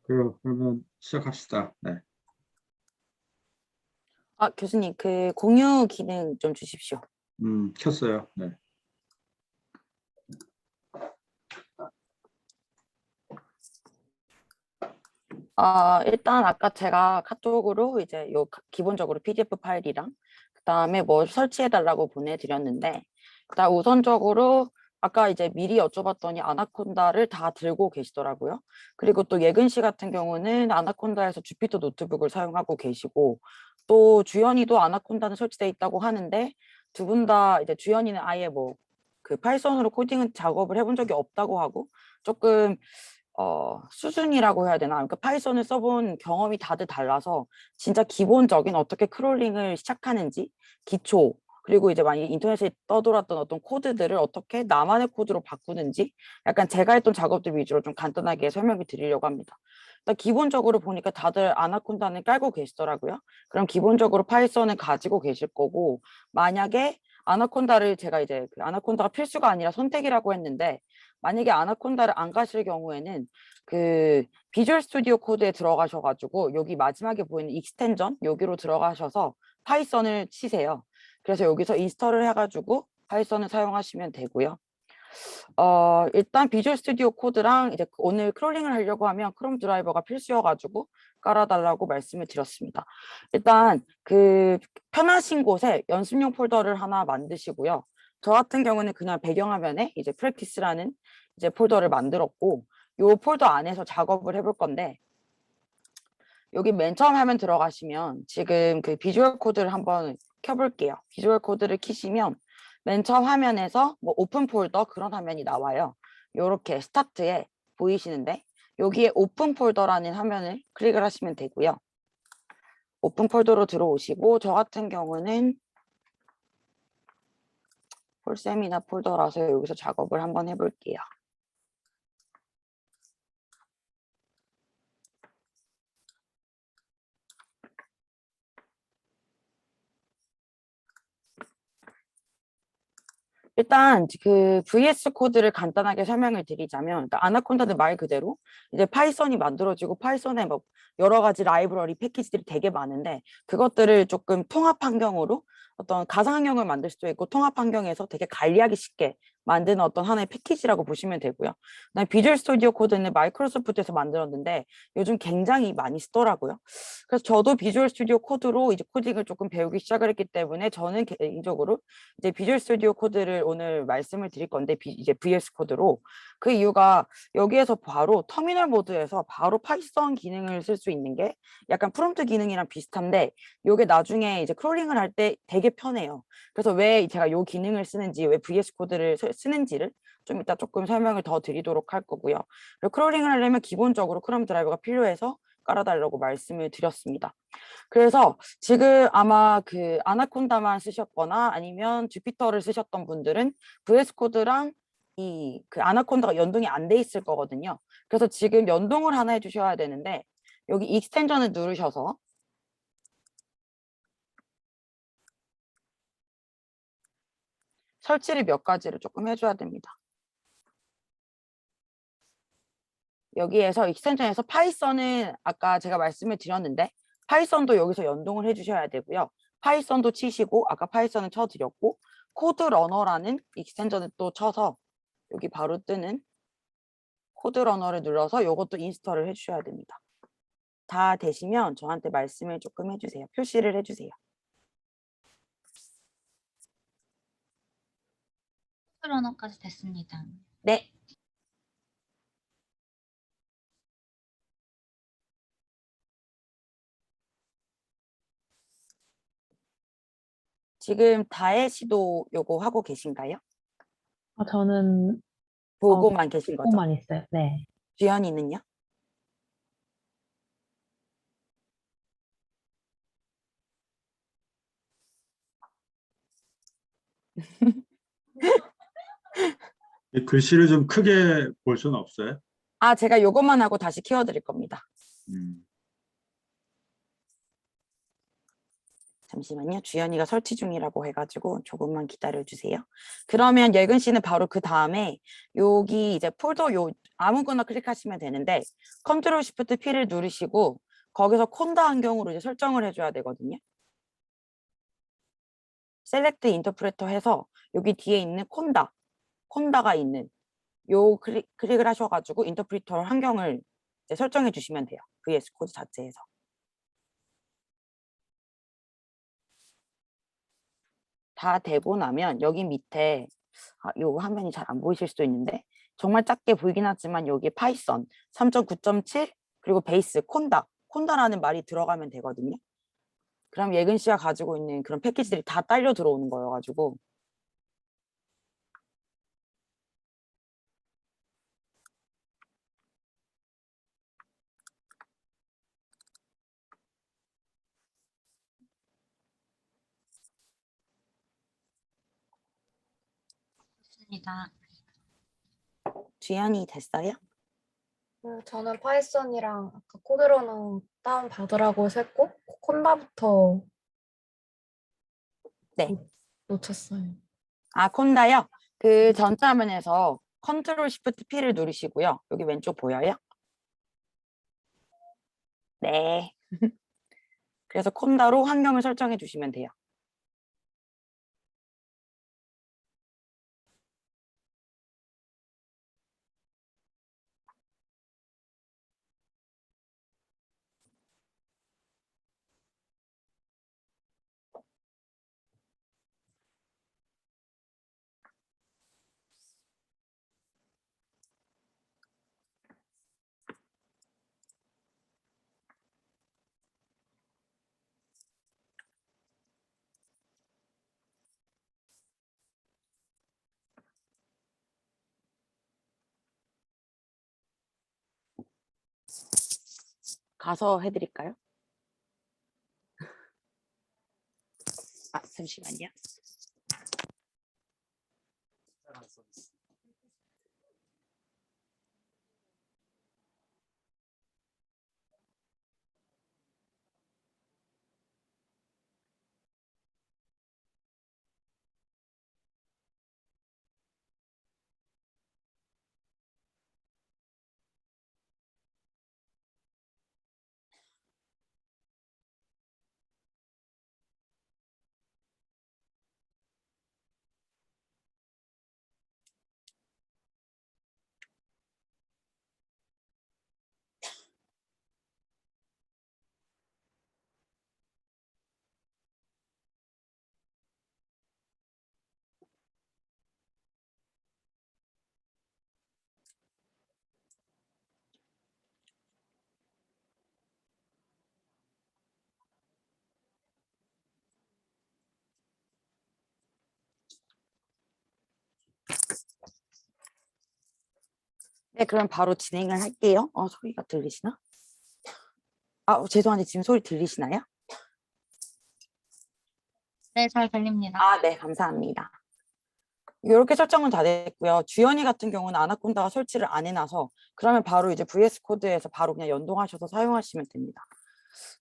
그래요. 그러면 시작합시다. 네. 아, 교수님, 그 공유 기능 좀 주십시오. 켰어요. 네. 일단 아까 제가 카톡으로 이제 기본적으로 PDF 파일이랑 그다음에 뭐 설치해달라고 보내드렸는데, 일단 우선적으로 아까 이제 미리 여쭤봤더니 아나콘다를 다 들고 계시더라고요. 그리고 또 예근 씨 같은 경우는 아나콘다에서 주피터 노트북을 사용하고 계시고, 또 주연이도 아나콘다는 설치돼 있다고 하는데, 두 분 다 이제 주연이는 아예 뭐 그 파이썬으로 코딩 작업을 해본 적이 없다고 하고, 조금 수준이라고 해야 되나? 그러니까 파이썬을 써본 경험이 다들 달라서 진짜 기본적인 어떻게 크롤링을 시작하는지 기초, 그리고 이제 만약에 인터넷에 떠돌았던 어떤 코드들을 어떻게 나만의 코드로 바꾸는지 약간 제가 했던 작업들 위주로 좀 간단하게 설명을 드리려고 합니다. 일단 기본적으로 보니까 다들 아나콘다는 깔고 계시더라고요. 그럼 기본적으로 파이썬을 가지고 계실 거고, 만약에 아나콘다를 제가 이제 그 아나콘다가 필수가 아니라 선택이라고 했는데, 만약에 아나콘다를 안 가실 경우에는 그 비주얼 스튜디오 코드에 들어가셔가지고 여기 마지막에 보이는 익스텐전 여기로 들어가셔서 파이썬을 치세요. 그래서 여기서 인스톨을 해가지고 파이썬을 사용하시면 되고요. 일단 비주얼 스튜디오 코드랑 이제 오늘 크롤링을 하려고 하면 크롬 드라이버가 필수여가지고 깔아달라고 말씀을 드렸습니다. 일단 그 편하신 곳에 연습용 폴더를 하나 만드시고요. 저 같은 경우는 그냥 배경화면에 이제 프랙티스라는 이제 폴더를 만들었고, 요 폴더 안에서 작업을 해볼 건데, 여기 맨 처음 화면 들어가시면 지금 그 비주얼 코드를 한번 켜볼게요. 비주얼 코드를 키시면 맨 처음 화면에서 뭐 오픈 폴더 그런 화면이 나와요. 요렇게 스타트에 보이시는데 여기에 오픈 폴더라는 화면을 클릭을 하시면 되고요. 오픈 폴더로 들어오시고, 저 같은 경우는 폴세미나 폴더라서 여기서 작업을 한번 해볼게요. 일단 그 VS 코드를 간단하게 설명을 드리자면, 일단 아나콘다는 말 그대로 이제 파이썬이 만들어지고 파이썬에 뭐 여러 가지 라이브러리 패키지들이 되게 많은데, 그것들을 조금 통합 환경으로 어떤 가상 환경을 만들 수도 있고 통합 환경에서 되게 관리하기 쉽게 만드는 어떤 하나의 패키지라고 보시면 되고요. 그다음에 비주얼 스튜디오 코드는 마이크로소프트에서 만들었는데 요즘 굉장히 많이 쓰더라고요. 그래서 저도 비주얼 스튜디오 코드로 이제 코딩을 조금 배우기 시작을 했기 때문에 저는 개인적으로 이제 비주얼 스튜디오 코드를 오늘 말씀을 드릴 건데, 이제 VS 코드로. 그 이유가 여기에서 바로 터미널 모드에서 바로 파이썬 기능을 쓸 수 있는 게 약간 프롬프트 기능이랑 비슷한데, 이게 나중에 이제 크롤링을 할 때 되게 편해요. 그래서 왜 제가 이 기능을 쓰는지, 왜 VS 코드를 쓰는지를 좀 이따 조금 설명을 더 드리도록 할 거고요. 그리고 크롤링을 하려면 기본적으로 크롬 드라이버가 필요해서 깔아달라고 말씀을 드렸습니다. 그래서 지금 아마 그 아나콘다만 쓰셨거나 아니면 주피터를 쓰셨던 분들은 VS 코드랑 이 그 아나콘다가 연동이 안 돼 있을 거거든요. 그래서 지금 연동을 하나 해주셔야 되는데, 여기 익스텐션을 누르셔서 설치를 몇 가지를 조금 해줘야 됩니다. 여기에서 익스텐션에서 파이썬은 아까 제가 말씀을 드렸는데 파이썬도 여기서 연동을 해주셔야 되고요. 파이썬도 치시고, 아까 파이썬을 쳐드렸고, 코드 러너라는 익스텐션을 또 쳐서 여기 바로 뜨는 코드 러너를 눌러서 이것도 인스톨을 해주셔야 됩니다. 다 되시면 저한테 말씀을 조금 해주세요. 표시를 해주세요. 러너까지 됐습니다. 네. 지금 다혜 씨도 요거 하고 계신가요? 저는 보고만 계신 거죠? 보고만 있어요. 네. 주연이는요? 이 글씨를 좀 크게 볼 수는 없어요? 제가 요것만 하고 다시 키워드릴 겁니다. 음. 잠시만요. 주연이가 설치 중이라고 해가지고 조금만 기다려주세요. 그러면 예근 씨는 바로 그 다음에 여기 이제 폴더 요 아무거나 클릭하시면 되는데 컨트롤 시프트 P를 누르시고 거기서 콘다 환경으로 이제 설정을 해줘야 되거든요. 셀렉트 인터프레터 해서 여기 뒤에 있는 콘다가 있는 요 클릭을 하셔가지고 인터프리터 환경을 이제 설정해 주시면 돼요. VS 코드 자체에서. 다 되고 나면 여기 밑에 요 화면이 잘 안 보이실 수도 있는데 정말 작게 보이긴 하지만 여기 파이썬 3.9.7 그리고 베이스 콘다라는 말이 들어가면 되거든요. 그럼 예근 씨가 가지고 있는 그런 패키지들이 다 딸려 들어오는 거여가지고 됐습니다. 주연이 됐어요? 저는 파이썬이랑 아까 코드러너 다운 받으라고 했고 콘다부터 네. 놓쳤어요. 콘다요? 그 전체 화면에서 컨트롤 시프트 P를 누르시고요. 여기 왼쪽 보여요? 네. 그래서 콘다로 환경을 설정해 주시면 돼요. 가서 해드릴까요? 잠시만요. 네, 그럼 바로 진행을 할게요. 소리가 들리시나? 죄송한데 지금 소리 들리시나요? 네, 잘 들립니다. 네, 감사합니다. 이렇게 설정은 다 됐고요. 주연이 같은 경우는 아나콘다가 설치를 안 해놔서 그러면 바로 이제 VS 코드에서 바로 그냥 연동하셔서 사용하시면 됩니다.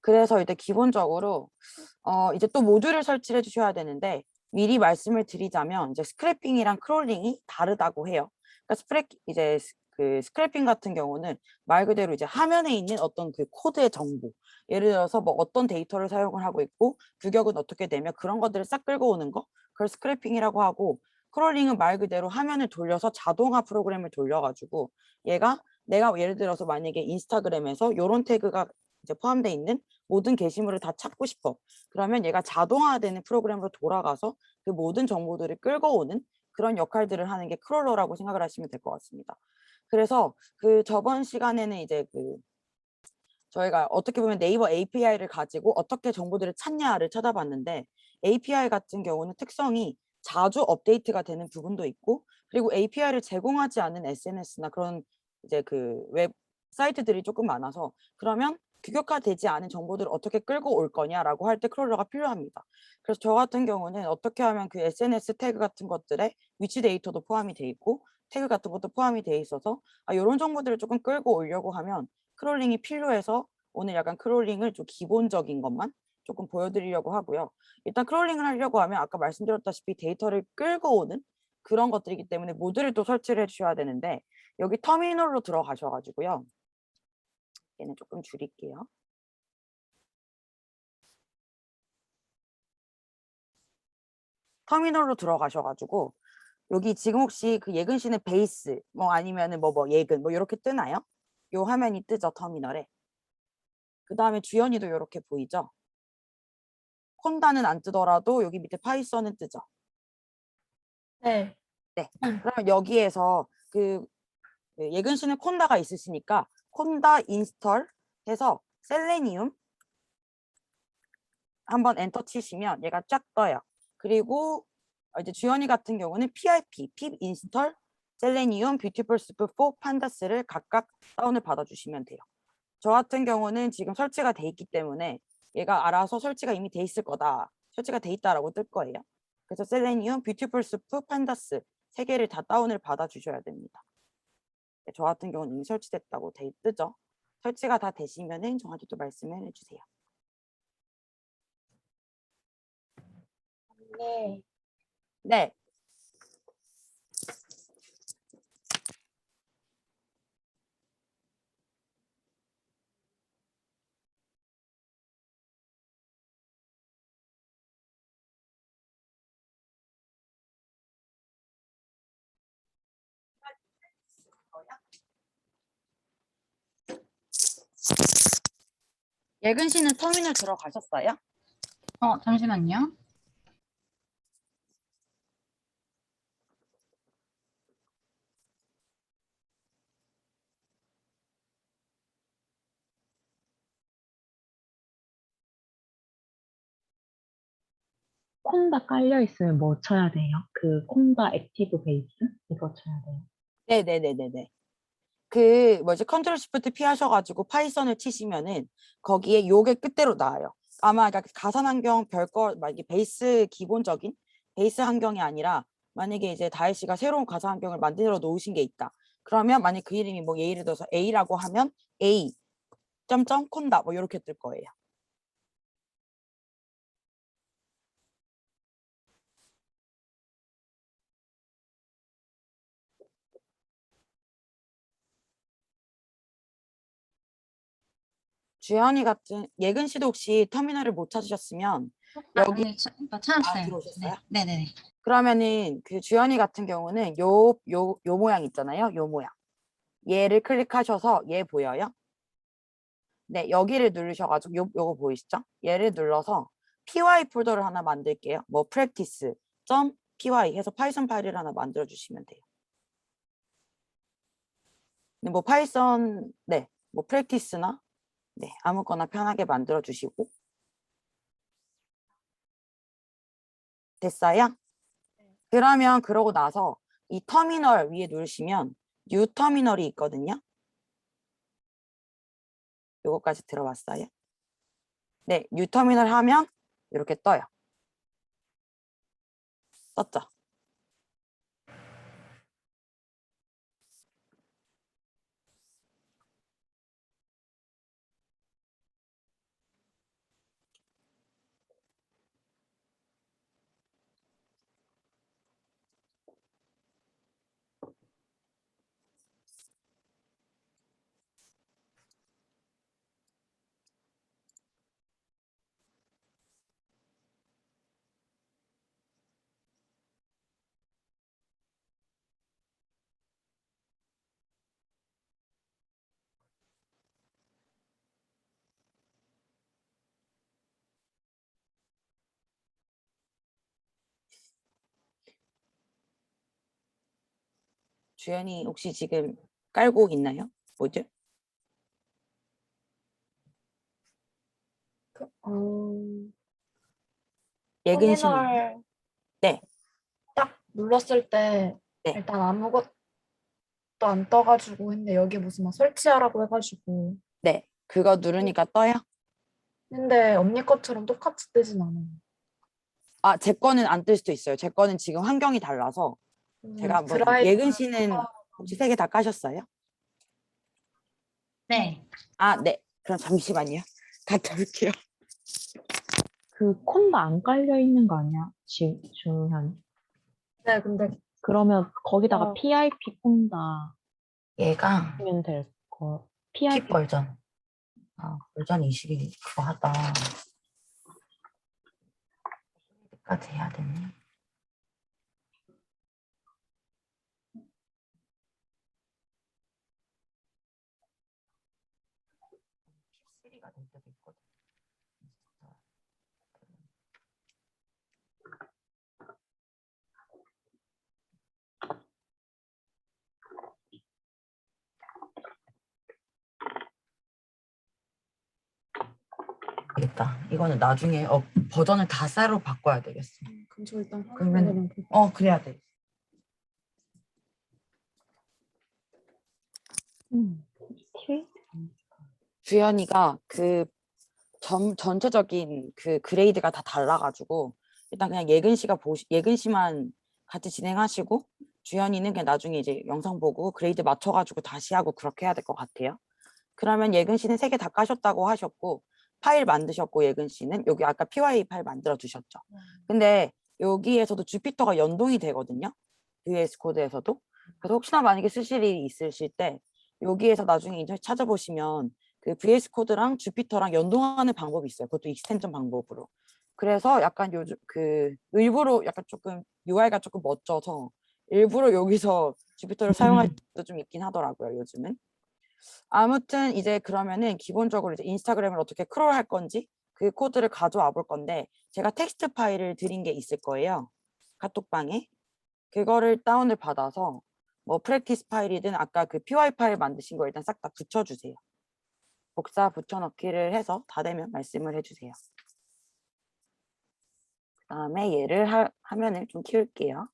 그래서 이제 기본적으로 이제 또 모듈을 설치를 해주셔야 되는데 미리 말씀을 드리자면 이제 스크래핑이랑 크롤링이 다르다고 해요. 그러니까 그 스크래핑 같은 경우는 말 그대로 이제 화면에 있는 어떤 그 코드의 정보, 예를 들어서 뭐 어떤 데이터를 사용을 하고 있고 규격은 어떻게 되며 그런 것들을 싹 끌고 오는 거, 그걸 스크래핑이라고 하고, 크롤링은 말 그대로 화면을 돌려서 자동화 프로그램을 돌려가지고 내가 예를 들어서 만약에 인스타그램에서 이런 태그가 이제 포함되어 있는 모든 게시물을 다 찾고 싶어. 그러면 얘가 자동화되는 프로그램으로 돌아가서 그 모든 정보들을 끌고 오는 그런 역할들을 하는 게 크롤러라고 생각을 하시면 될 것 같습니다. 그래서 그 저번 시간에는 이제 저희가 어떻게 보면 네이버 API를 가지고 어떻게 정보들을 찾냐를 찾아봤는데 API 같은 경우는 특성이 자주 업데이트가 되는 부분도 있고 그리고 API를 제공하지 않는 SNS나 그런 이제 그 웹사이트들이 조금 많아서 그러면 규격화되지 않은 정보들을 어떻게 끌고 올 거냐라고 할 때 크롤러가 필요합니다. 그래서 저 같은 경우는 어떻게 하면 그 SNS 태그 같은 것들에 위치 데이터도 포함이 돼 있고 태그 같은 것도 포함이 돼 있어서 이런 정보들을 조금 끌고 오려고 하면 크롤링이 필요해서 오늘 약간 크롤링을 좀 기본적인 것만 조금 보여드리려고 하고요. 일단 크롤링을 하려고 하면 아까 말씀드렸다시피 데이터를 끌고 오는 그런 것들이기 때문에 모듈을 또 설치를 해주셔야 되는데 여기 터미널로 들어가셔가지고요. 얘는 조금 줄일게요. 터미널로 들어가셔가지고 여기 지금 혹시 그 예근 씨는 베이스 뭐 아니면은 뭐 예근 뭐 이렇게 뜨나요? 요 화면이 뜨죠, 터미널에. 그 다음에 주연이도 이렇게 보이죠? 콘다는 안 뜨더라도 여기 밑에 파이썬은 뜨죠. 네. 네. 그러면 여기에서 그 예근 씨는 콘다가 있으시니까 콘다 인스톨 해서 셀레니움 한번 엔터 치시면 얘가 쫙 떠요. 그리고 이제 주연이 같은 경우는 PIP, pip 인스톨, 셀레니움, 뷰티풀 스프 4, 판다스를 각각 다운을 받아주시면 돼요. 저 같은 경우는 지금 설치가 돼 있기 때문에 얘가 알아서 설치가 이미 돼 있을 거다. 설치가 돼 있다라고 뜰 거예요. 그래서 셀레니움, 뷰티풀 스프, 판다스 세 개를 다 다운을 받아주셔야 됩니다. 저 같은 경우는 이미 설치됐다고 뜨죠. 설치가 다 되시면은 저한테 또 말씀을 해주세요. 네. 네. 예근 씨는 터미널 들어가셨어요? 잠시만요. 콘다 깔려 있으면 뭐 쳐야 돼요? 그 콘다 액티브 베이스? 이거 쳐야 돼요. 네네네네네. 그 뭐지 컨트롤 시프트 P 하셔가지고 파이썬을 치시면은 거기에 요게 끝대로 나와요. 아마 그러니까 가상 환경 별거 막 이게 베이스 기본적인 베이스 환경이 아니라 만약에 이제 다혜 씨가 새로운 가상 환경을 만들어 놓으신 게 있다. 그러면 만약 그 이름이 뭐 예를 들어서 A라고 하면 A 점점 콘다 뭐 이렇게 뜰 거예요. 주연이 같은 예근 씨도 혹시 터미널을 못 찾으셨으면 여기 네, 찾았어요. 들어오셨어요? 네, 네네. 그러면은 그 주연이 같은 경우는 요 모양 있잖아요. 요 모양. 얘를 클릭하셔서 얘 보여요? 네, 여기를 누르셔가지고 요거 보이시죠? 얘를 눌러서 py 폴더를 하나 만들게요. 뭐 practice.py 해서 파이썬 파일을 하나 만들어 주시면 돼요. 근데 뭐 파이썬 네, 뭐 practice나 네, 아무거나 편하게 만들어 주시고 됐어요? 그러면 그러고 나서 이 터미널 위에 누르시면 뉴 터미널이 있거든요. 요거까지 들어왔어요? 네, 뉴 터미널 하면 이렇게 떠요. 떴죠? 주연이 혹시 지금 깔고 있나요? 뭐죠? 예근 씨. 터미널 네, 딱 눌렀을 때 네. 일단 아무것도 안 떠가지고 근데 여기 무슨 막 설치하라고 해가지고 네. 그거 누르니까 떠요? 근데 언니 것처럼 똑같이 뜨진 않아요. 아, 제 거는 안 뜰 수도 있어요. 제 거는 지금 환경이 달라서 제가 한번 드라이브 예근 씨는 혹시 3개 다 까셨어요? 네. 아, 네. 그럼 잠시만요. 갔다 올게요. 그 콘다 안 깔려 있는 거 아니야? 지금 주현이. 네, 근데 그러면 거기다가 어. PIP 콘다 얘가 하면 될 거. 팁 PIP 버전. 아, 버전 20이 그거 하다. 까지 해야 되네. P3가 될 때도 있거든. 되겠다. 이거는 나중에 버전을 다 새로 바꿔야 되겠어. 그럼 저 일단 그러면- 화면으로만 볼게요. 그래야 돼. TV? 주연이가 그 전체적인 그 그레이드가 다 달라가지고 일단 그냥 예근 씨만 같이 진행하시고 주연이는 그냥 나중에 이제 영상 보고 그레이드 맞춰가지고 다시 하고 그렇게 해야 될 것 같아요. 그러면 예근 씨는 3개 다 까셨다고 하셨고 파일 만드셨고 예근 씨는 여기 아까 PY 파일 만들어 두셨죠. 근데 여기에서도 주피터가 연동이 되거든요. VS 코드에서도. 그래서 혹시나 만약에 쓰실 일이 있으실 때 여기에서 나중에 인터넷 찾아보시면 그 VS 코드랑 주피터랑 연동하는 방법이 있어요. 그것도 익스텐션 방법으로. 그래서 약간 요즘 그 일부러 약간 조금 UI가 조금 멋져서 일부러 여기서 주피터를 사용할 때도 좀 있긴 하더라고요. 요즘은. 아무튼 이제 그러면은 기본적으로 이제 인스타그램을 어떻게 크롤 할 건지 그 코드를 가져와 볼 건데 제가 텍스트 파일을 드린 게 있을 거예요. 카톡방에. 그거를 다운을 받아서 뭐 프랙티스 파일이든 아까 그 PY 파일 만드신 거 일단 싹 다 붙여주세요. 복사 붙여넣기를 해서 다 되면 말씀을 해주세요. 그 다음에 얘를 화면을 좀 키울게요.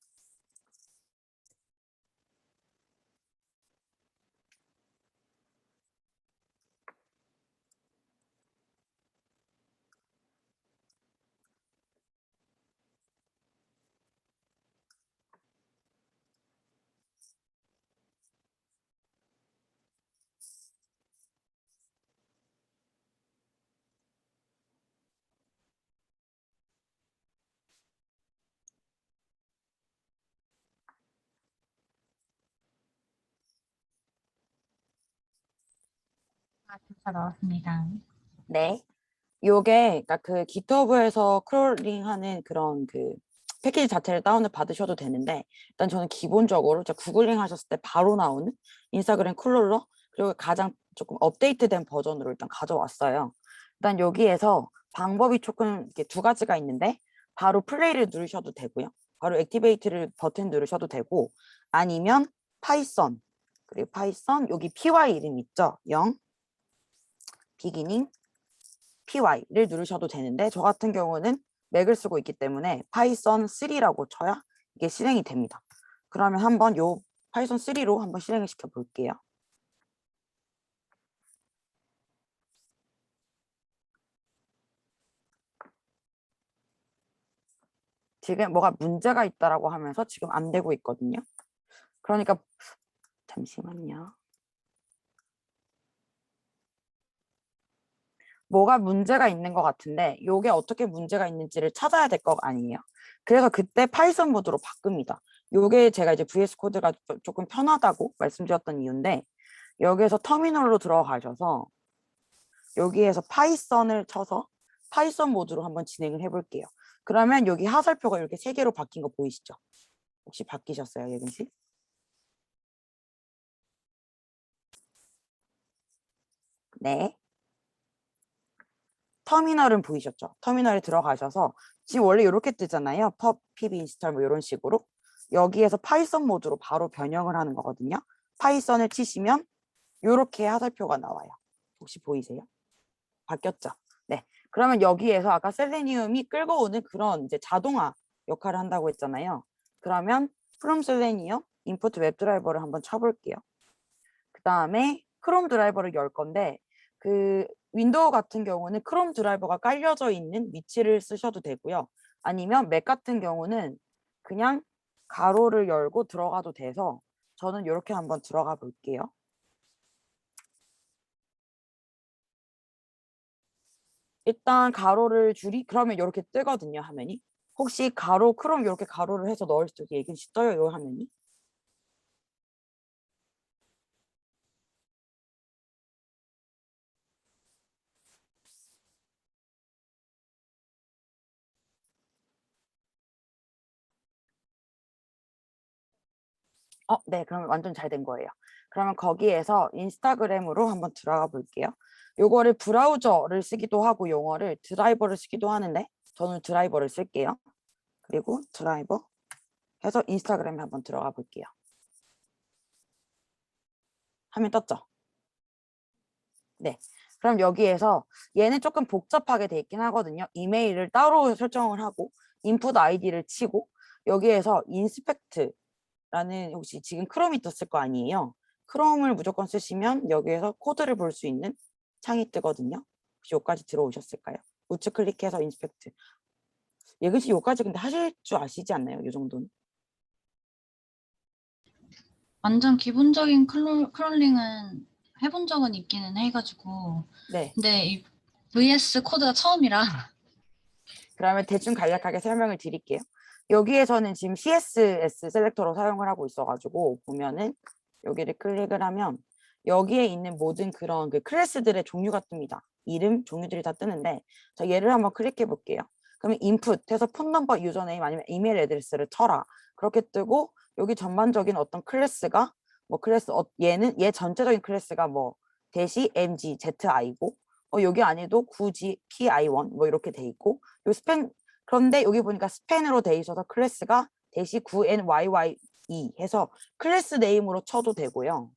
다 나왔습니다. 네. 요게 그러니까 그 GitHub에서 크롤링하는 그런 그 패키지 자체를 다운을 받으셔도 되는데 일단 저는 기본적으로 제가 구글링 하셨을 때 바로 나오는 인스타그램 크롤러 그리고 가장 조금 업데이트된 버전으로 일단 가져왔어요. 일단 여기에서 방법이 조금 이렇게 2가지가 있는데 바로 플레이를 누르셔도 되고요. 바로 액티베이트를 버튼 누르셔도 되고 아니면 파이썬 그리고 파이썬 여기 py 이름 있죠? 0 비기닝 py를 누르셔도 되는데 저 같은 경우는 맥을 쓰고 있기 때문에 파이썬 3라고 쳐야 이게 실행이 됩니다. 그러면 한번 요 파이썬 3로 한번 실행을 시켜 볼게요. 지금 뭐가 문제가 있다라고 하면서 지금 안 되고 있거든요. 그러니까 잠시만요. 뭐가 문제가 있는 것 같은데 이게 어떻게 문제가 있는지를 찾아야 될 거 아니에요. 그래서 그때 파이썬 모드로 바꿉니다. 이게 제가 이제 VS 코드가 조금 편하다고 말씀드렸던 이유인데 여기에서 터미널로 들어가셔서 여기에서 파이썬을 쳐서 파이썬 모드로 한번 진행을 해볼게요. 그러면 여기 하살표가 이렇게 3개로 바뀐 거 보이시죠? 혹시 바뀌셨어요, 예근 씨? 네. 터미널은 보이셨죠? 터미널에 들어가셔서 지금 원래 이렇게 뜨잖아요. pub install 뭐 이런 식으로. 여기에서 파이썬 모드로 바로 변형을 하는 거거든요. 파이썬을 치시면 이렇게 하살표가 나와요. 혹시 보이세요? 바뀌었죠? 네. 그러면 여기에서 아까 셀레니움이 끌고 오는 그런 이제 자동화 역할을 한다고 했잖아요. 그러면 from selenium import 웹드라이버를 한번 쳐볼게요. 그 다음에 크롬 드라이버를 열 건데 그 윈도우 같은 경우는 크롬 드라이버가 깔려져 있는 위치를 쓰셔도 되고요. 아니면 맥 같은 경우는 그냥 가로를 열고 들어가도 돼서 저는 이렇게 한번 들어가 볼게요. 일단 가로를 그러면 이렇게 뜨거든요, 화면이. 혹시 가로, 크롬 이렇게 가로를 해서 넣을 때 예근씨 떠요, 요 화면이? 네, 그러면 완전 잘 된 거예요. 그러면 거기에서 인스타그램으로 한번 들어가 볼게요. 요거를 브라우저를 쓰기도 하고 용어를 드라이버를 쓰기도 하는데 저는 드라이버를 쓸게요. 그리고 드라이버 해서 인스타그램에 한번 들어가 볼게요. 화면 떴죠? 네. 그럼 여기에서 얘는 조금 복잡하게 돼 있긴 하거든요. 이메일을 따로 설정을 하고 인풋 아이디를 치고 여기에서 인스펙트라는 혹시 지금 크롬이 떴을 거 아니에요. 크롬을 무조건 쓰시면 여기에서 코드를 볼 수 있는 창이 뜨거든요. 혹시 여기까지 들어오셨을까요? 우측 클릭해서 인스펙트. 예근 씨 여기까지 근데 하실 줄 아시지 않나요? 이 정도는? 완전 기본적인 크롤링은 해본 적은 있기는 해가지고. 네. 근데 이 VS 코드가 처음이라. 그러면 대충 간략하게 설명을 드릴게요. 여기에서는 지금 CSS 셀렉터로 사용을 하고 있어가지고 보면은 여기를 클릭을 하면 여기에 있는 모든 그런 그 클래스들의 종류가 뜹니다. 이름, 종류들이 다 뜨는데 자 얘를 한번 클릭해 볼게요. 그러면 인풋해서 폰 넘버, 유저네임 아니면 이메일 애드레스를 쳐라. 그렇게 뜨고 여기 전반적인 어떤 클래스가 뭐 클래스 얘는 얘 전체적인 클래스가 뭐 대시 mg zi고 여기 안에도 굳이 PI1 뭐 이렇게 돼 있고 요 스팬 그런데 여기 보니까 스팬으로 돼 있어서 클래스가 대시 9NYYE 해서 클래스 네임으로 쳐도 되고요.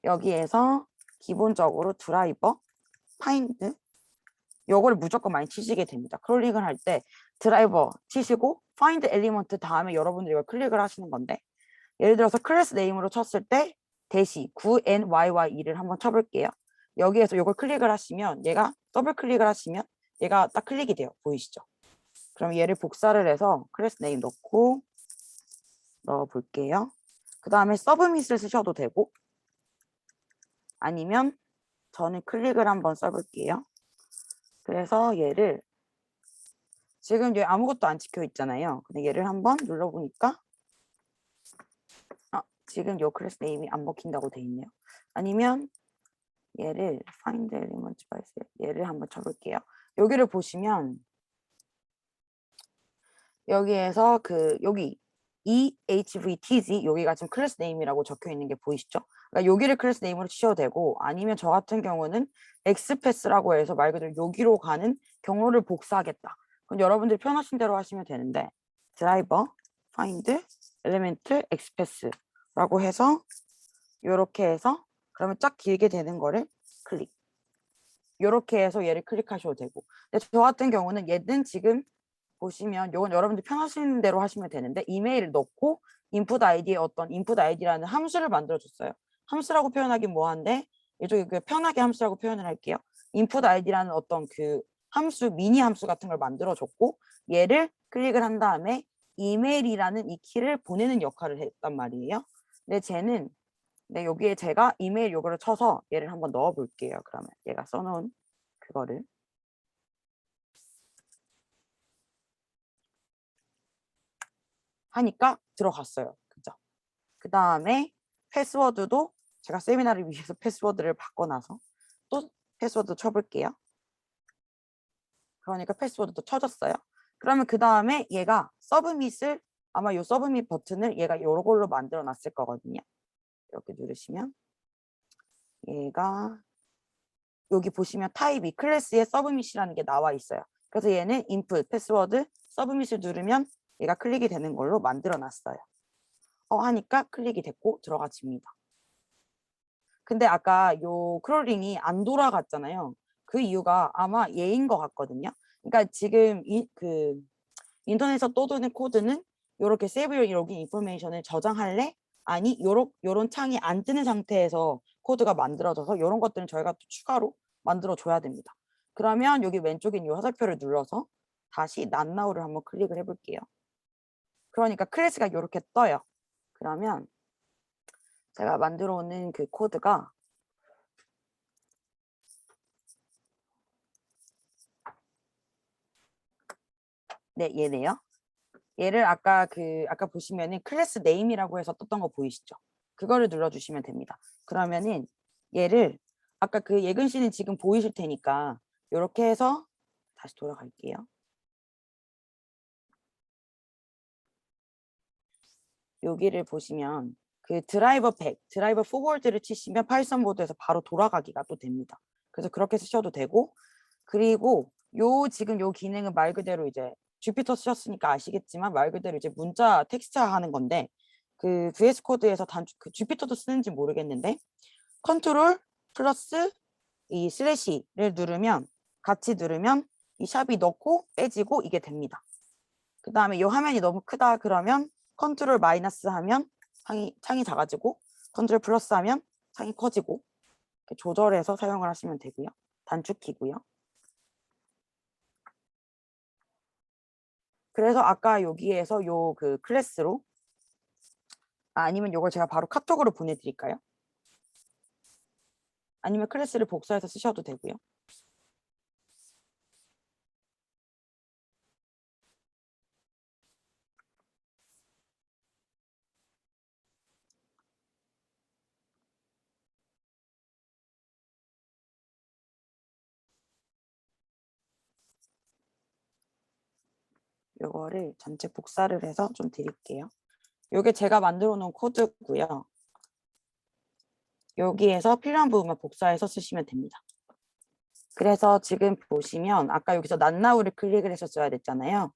여기에서 기본적으로 드라이버, 파인드 요거를 무조건 많이 치시게 됩니다. 크롤링을 할 때 드라이버 치시고 파인드 엘리먼트 다음에 여러분들이 이걸 클릭을 하시는 건데 예를 들어서 클래스 네임으로 쳤을 때 대시 9NYYE를 한번 쳐볼게요. 여기에서 이걸 클릭을 하시면 얘가 더블 클릭을 하시면 얘가 딱 클릭이 돼요. 보이시죠? 그럼 얘를 복사를 해서 클래스 네임 넣고 넣어 볼게요. 그 다음에 서브밋을 쓰셔도 되고 아니면 저는 클릭을 한번 써볼게요. 그래서 얘를 지금 얘 아무것도 안 찍혀 있잖아요. 근데 얘를 한번 눌러보니까 지금 요 클래스 네임이 안 먹힌다고 돼 있네요. 아니면 얘를 find element device 얘를 한번 쳐볼게요. 여기를 보시면 여기에서 여기 EHVTZ 여기가 지금 클래스 네임이라고 적혀 있는 게 보이시죠? 그러니까 여기를 클래스 네임으로 치셔도 되고 아니면 저 같은 경우는 엑스패스라고 해서 말 그대로 여기로 가는 경로를 복사하겠다. 그럼 여러분들이 편하신 대로 하시면 되는데 드라이버 find element express라고 해서 이렇게 해서 그러면 쫙 길게 되는 거를 클릭. 이렇게 해서 얘를 클릭하셔도 되고. 근데 저 같은 경우는 얘는 지금 보시면 이건 여러분들 편하신 대로 하시면 되는데 이메일을 넣고 인풋 아이디에 어떤 인풋 아이디라는 함수를 만들어줬어요. 함수라고 표현하기 뭐한데 이쪽에 편하게 함수라고 표현을 할게요. 인풋 아이디라는 어떤 그 함수 미니 함수 같은 걸 만들어줬고 얘를 클릭을 한 다음에 이메일이라는 이 키를 보내는 역할을 했단 말이에요. 근데 쟤는 여기에 제가 이메일 요거를 쳐서 얘를 한번 넣어 볼게요. 그러면 얘가 써놓은 그거를 하니까 들어갔어요. 그죠? 그 다음에 패스워드도 제가 세미나를 위해서 패스워드를 바꿔놔서 또 패스워드 쳐볼게요. 그러니까 패스워드도 쳐졌어요. 그러면 그 다음에 얘가 서브밋을 아마 요 서브밋 버튼을 얘가 요걸로 만들어 놨을 거거든요. 이렇게 누르시면 얘가 여기 보시면 타입이 클래스에 서브밋이라는 게 나와 있어요. 그래서 얘는 인풋, 패스워드, 서브밋을 누르면 얘가 클릭이 되는 걸로 만들어 놨어요. 하니까 클릭이 됐고 들어가집니다. 근데 아까 요 크롤링이 안 돌아갔잖아요. 그 이유가 아마 얘인 것 같거든요. 그러니까 지금 인터넷에서 떠도는 코드는 이렇게 save your login information을 저장할래? 아니 요런 창이 안 뜨는 상태에서 코드가 만들어져서 이런 것들은 저희가 또 추가로 만들어 줘야 됩니다. 그러면 여기 왼쪽에 있는 이 화살표를 눌러서 다시 not now를 한번 클릭을 해볼게요. 그러니까 클래스가 이렇게 떠요. 그러면 제가 만들어 오는 그 코드가 네, 얘네요. 얘를 아까 보시면은 클래스 네임이라고 해서 떴던 거 보이시죠? 그거를 눌러주시면 됩니다. 그러면은 얘를 아까 그 예근 씨는 지금 보이실 테니까 이렇게 해서 다시 돌아갈게요. 여기를 보시면 그 드라이버 포워드를 치시면 파이썬 보드에서 바로 돌아가기가 또 됩니다. 그래서 그렇게 쓰셔도 되고, 그리고 지금 요 기능은 말 그대로 이제 주피터 쓰셨으니까 아시겠지만 말 그대로 이제 문자 텍스트화 하는 건데, 그 VS 코드에서 그 주피터도 쓰는지 모르겠는데 컨트롤 플러스 이 슬래시를 누르면 같이 누르면 이 샵이 넣고 빼지고 이게 됩니다. 그 다음에 이 화면이 너무 크다 그러면 컨트롤 마이너스 하면 창이 작아지고 컨트롤 플러스 하면 창이 커지고 이렇게 조절해서 사용을 하시면 되고요. 단축키고요. 그래서 아까 여기에서 요 그 클래스로 아니면 요걸 제가 바로 카톡으로 보내드릴까요? 아니면 클래스를 복사해서 쓰셔도 되고요. 요거를 전체 복사를 해서 좀 드릴게요. 요게 제가 만들어 놓은 코드고요. 여기에서 필요한 부분만 복사해서 쓰시면 됩니다. 그래서 지금 보시면 아까 여기서 낫나우를 클릭을 해서 써야 됐잖아요.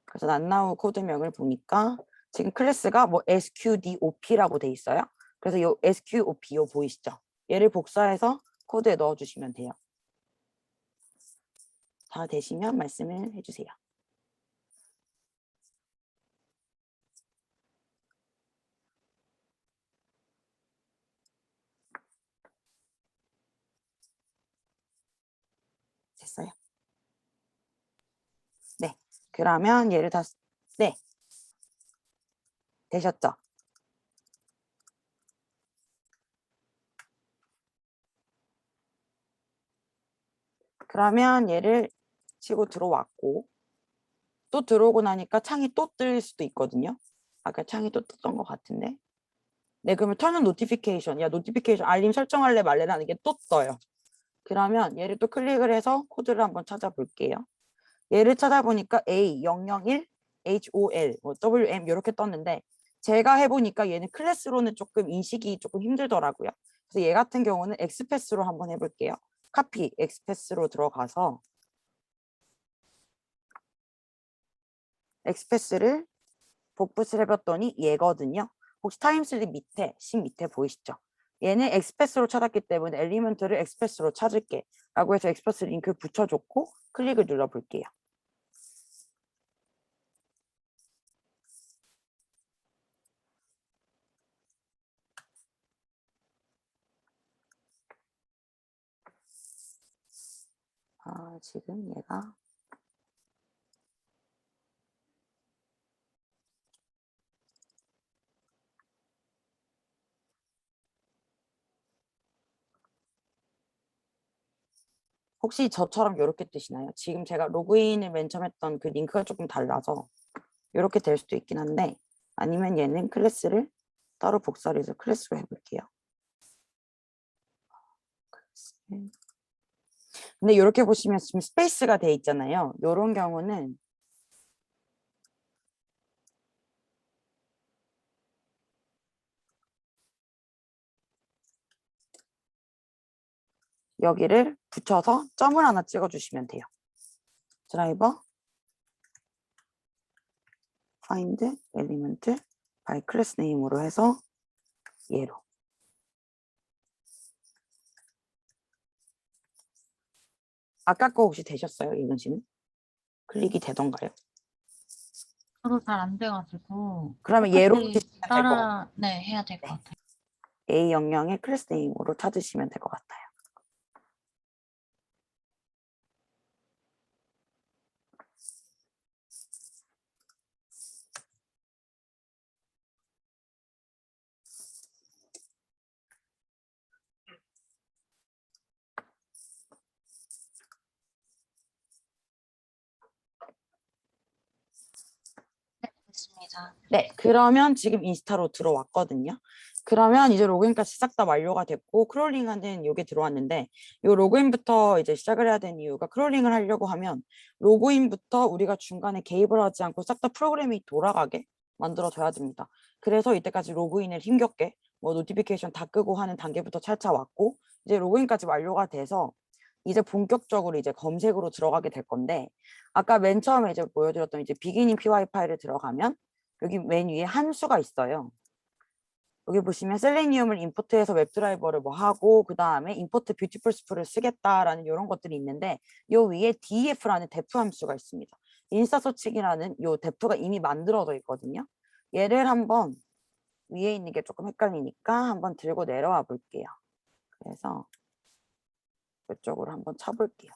그래서 낫나우 코드명을 보니까 지금 클래스가 뭐 SQDOP라고 돼 있어요. 그래서 요 SQOP 요 보이시죠? 얘를 복사해서 코드에 넣어주시면 돼요. 다 되시면 말씀을 해주세요. 됐어요? 네. 그러면 얘를 네. 되셨죠? 그러면 얘를 치고 들어왔고 또 들어오고 나니까 창이 또 뜰 수도 있거든요. 아까 창이 또 떴던 것 같은데. 네, 그러면 턴은 노티피케이션. 야, 노티피케이션 알림 설정할래 말래라는 게 또 떠요. 그러면 얘를 또 클릭을 해서 코드를 한번 찾아볼게요. 얘를 찾아보니까 A001, HOL, WM 이렇게 떴는데 제가 해보니까 얘는 클래스로는 조금 인식이 조금 힘들더라고요. 그래서 얘 같은 경우는 엑스패스로 한번 해볼게요. 카피 엑스패스로 들어가서 엑스패스를 복붙을 해봤더니 얘거든요. 혹시 타임슬립 밑에 10 밑에 보이시죠? 얘는 엑스패스로 찾았기 때문에 엘리먼트를 엑스패스로 찾을게 라고 해서 엑스패스 링크 붙여줬고 클릭을 눌러볼게요. 지금 얘가 혹시 저처럼 이렇게 뜨시나요? 지금 제가 로그인을 맨 처음 했던 그 링크가 조금 달라서 이렇게 될 수도 있긴 한데 아니면 얘는 클래스를 따로 복사를 해서 클래스로 해볼게요. 근데 이렇게 보시면 지금 스페이스가 돼 있잖아요. 이런 경우는 여기를 붙여서 점을 하나 찍어주시면 돼요. 드라이버 find element by class name으로 해서 얘로 아까 거 혹시 되셨어요? 이건 씨는? 클릭이 되던가요? 저도 잘 안 돼가지고 그러면 얘로 똑같이 치시면 될 것 같아요. 따라 네 해야 될 것 같아요. A00의 클래스 네임으로 찾으시면 될 것 같아요. 인스타. 네, 그러면 지금 인스타로 들어왔거든요. 그러면 이제 로그인까지 싹 다 완료가 됐고 크롤링하는 요게 들어왔는데 요 로그인부터 이제 시작을 해야 되는 이유가 크롤링을 하려고 하면 로그인부터 우리가 중간에 개입을 하지 않고 싹 다 프로그램이 돌아가게 만들어줘야 됩니다. 그래서 이때까지 로그인을 힘겹게 뭐 노티피케이션 다 끄고 하는 단계부터 차차 왔고 이제 로그인까지 완료가 돼서 이제 본격적으로 이제 검색으로 들어가게 될 건데 아까 맨 처음에 이제 보여드렸던 이제 비기닝 py 파일을 들어가면 여기 맨 위에 함수가 있어요. 여기 보시면 셀레니움을 임포트해서 웹드라이버를 뭐 하고 그 다음에 임포트 뷰티풀 스프를 쓰겠다라는 이런 것들이 있는데 요 위에 def라는 def 함수가 있습니다. 인스타 서칭이라는 요 def가 이미 만들어져 있거든요. 얘를 한번 위에 있는 게 조금 헷갈리니까 한번 들고 내려와 볼게요. 그래서 이쪽으로 한번 쳐볼게요.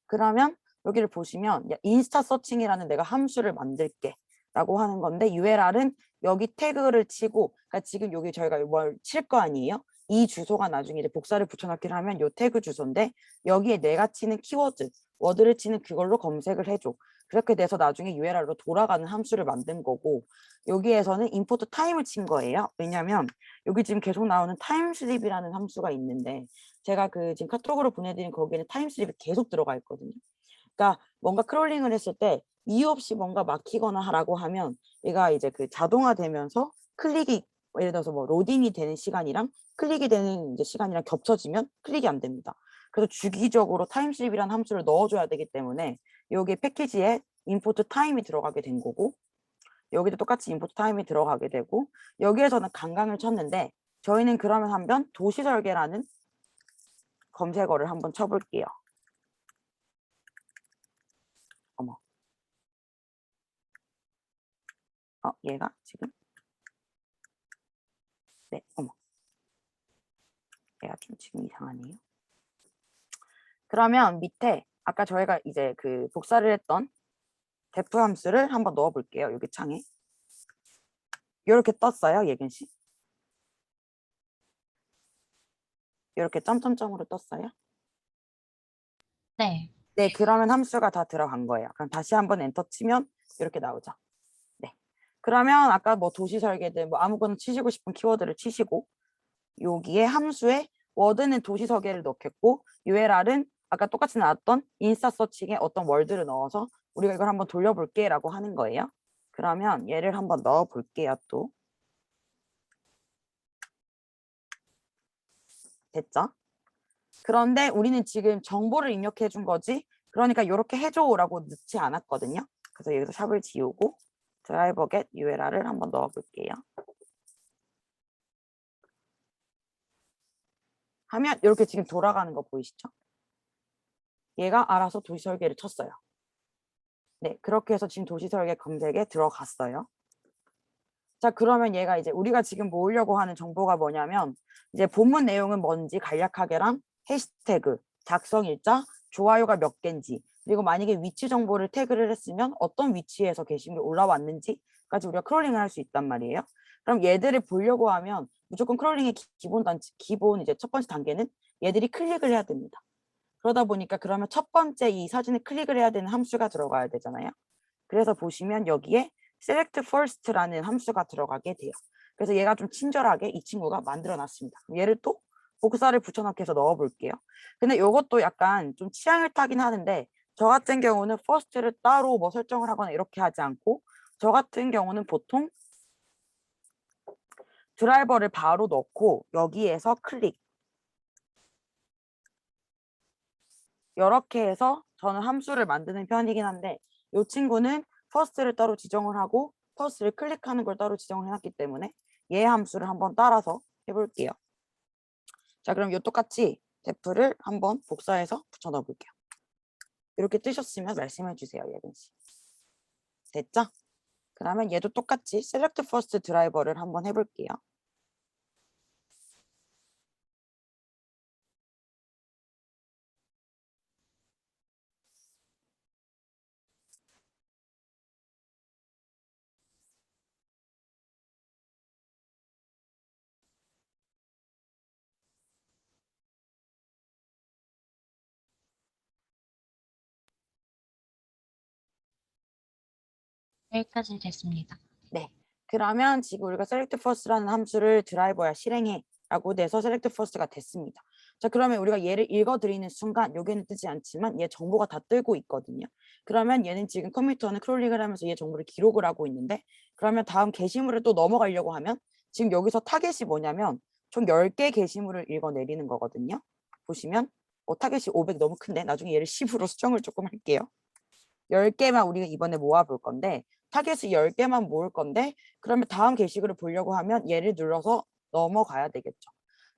그러면 여기를 보시면 인스타 서칭이라는 내가 함수를 만들게 라고 하는 건데 URL은 여기 태그를 치고 그러니까 지금 여기 저희가 뭘 칠 거 아니에요? 이 주소가 나중에 이제 복사를 붙여넣기를 하면 요 태그 주소인데 여기에 내가 치는 키워드, 워드를 치는 그걸로 검색을 해줘. 그렇게 돼서 나중에 URL로 돌아가는 함수를 만든 거고 여기에서는 임포트 타임을 친 거예요. 왜냐면 여기 지금 계속 나오는 타임슬립이라는 함수가 있는데 제가 그 지금 카톡으로 보내드린 거기에는 타임슬립이 계속 들어가 있거든요. 그러니까 뭔가 크롤링을 했을 때 이유 없이 뭔가 막히거나 하라고 하면 얘가 이제 그 자동화되면서 클릭이 예를 들어서 뭐 로딩이 되는 시간이랑 클릭이 되는 이제 시간이랑 겹쳐지면 클릭이 안 됩니다. 그래서 주기적으로 타임슬립이라는 함수를 넣어줘야 되기 때문에 여기 패키지에 임포트 타임이 들어가게 된 거고 여기도 똑같이 임포트 타임이 들어가게 되고 여기에서는 강강을 쳤는데 저희는 그러면 한번 도시설계라는 검색어를 한번 쳐볼게요. 어머. 얘가 지금 네, 어머. 얘가 좀 지금 이상하네요. 그러면 밑에 아까 저희가 이제 그 복사를 했던 def 함수를 한번 넣어 볼게요. 여기 창에. 이렇게 떴어요, 예근 씨. 이렇게 점점점으로 떴어요. 네. 네, 그러면 함수가 다 들어간 거예요. 그럼 다시 한번 엔터 치면 이렇게 나오죠. 네. 그러면 아까 뭐 도시 설계든 뭐 아무거나 치시고 싶은 키워드를 치시고 여기에 함수에 워드는 도시 설계를 넣겠고 URL은 아까 똑같이 나왔던 인스타 서칭에 어떤 월드를 넣어서 우리가 이걸 한번 돌려볼게 라고 하는 거예요. 그러면 얘를 한번 넣어 볼게요. 또 됐죠? 그런데 우리는 지금 정보를 입력해 준 거지 그러니까 이렇게 해줘라고 넣지 않았거든요. 그래서 여기서 샵을 지우고 드라이버 get URL을 한번 넣어 볼게요. 하면 이렇게 지금 돌아가는 거 보이시죠? 얘가 알아서 도시 설계를 쳤어요. 네, 그렇게 해서 지금 도시 설계 검색에 들어갔어요. 자, 그러면 얘가 이제 우리가 지금 모으려고 하는 정보가 뭐냐면 이제 본문 내용은 뭔지 간략하게랑 해시태그, 작성일자, 좋아요가 몇 개인지 그리고 만약에 위치 정보를 태그를 했으면 어떤 위치에서 게시물이 올라왔는지까지 우리가 크롤링을 할 수 있단 말이에요. 그럼 얘들을 보려고 하면 무조건 크롤링의 기본 이제 첫 번째 단계는 얘들이 클릭을 해야 됩니다. 그러다 보니까 그러면 첫 번째 이 사진에 클릭을 해야 되는 함수가 들어가야 되잖아요. 그래서 보시면 여기에 select first라는 함수가 들어가게 돼요. 그래서 얘가 좀 친절하게 이 친구가 만들어 놨습니다. 얘를 또 복사를 붙여넣기 해서 넣어 볼게요. 근데 이것도 약간 좀 취향을 타긴 하는데 저 같은 경우는 first를 따로 뭐 설정을 하거나 이렇게 하지 않고 저 같은 경우는 보통 드라이버를 바로 넣고 여기에서 클릭 이렇게 해서 저는 함수를 만드는 편이긴 한데 이 친구는 first를 따로 지정을 하고 first를 클릭하는 걸 따로 지정을 해놨기 때문에 얘 함수를 한번 따라서 해볼게요. 자, 그럼 이 똑같이 def를 한번 복사해서 붙여 넣어볼게요. 이렇게 뜨셨으면 말씀해 주세요, 예빈 씨. 됐죠? 그러면 얘도 똑같이 select first 드라이버를 한번 해볼게요. 여기까지 됐습니다. 네. 그러면 지금 우리가 select first라는 함수를 드라이버야 실행해 라고 돼서 select first가 됐습니다. 자, 그러면 우리가 얘를 읽어드리는 순간 여기는 뜨지 않지만 얘 정보가 다 뜨고 있거든요. 그러면 얘는 지금 컴퓨터는 크롤링을 하면서 얘 정보를 기록을 하고 있는데, 그러면 다음 게시물을 또 넘어가려고 하면 지금 여기서 타겟이 뭐냐면 총 10개 게시물을 읽어내리는 거거든요. 보시면 타겟이 500 너무 큰데 나중에 얘를 10으로 수정을 조금 할게요. 10개만 우리가 이번에 모아볼 건데 타겟이 10개만 모을 건데, 그러면 다음 게시글을 보려고 하면 얘를 눌러서 넘어가야 되겠죠.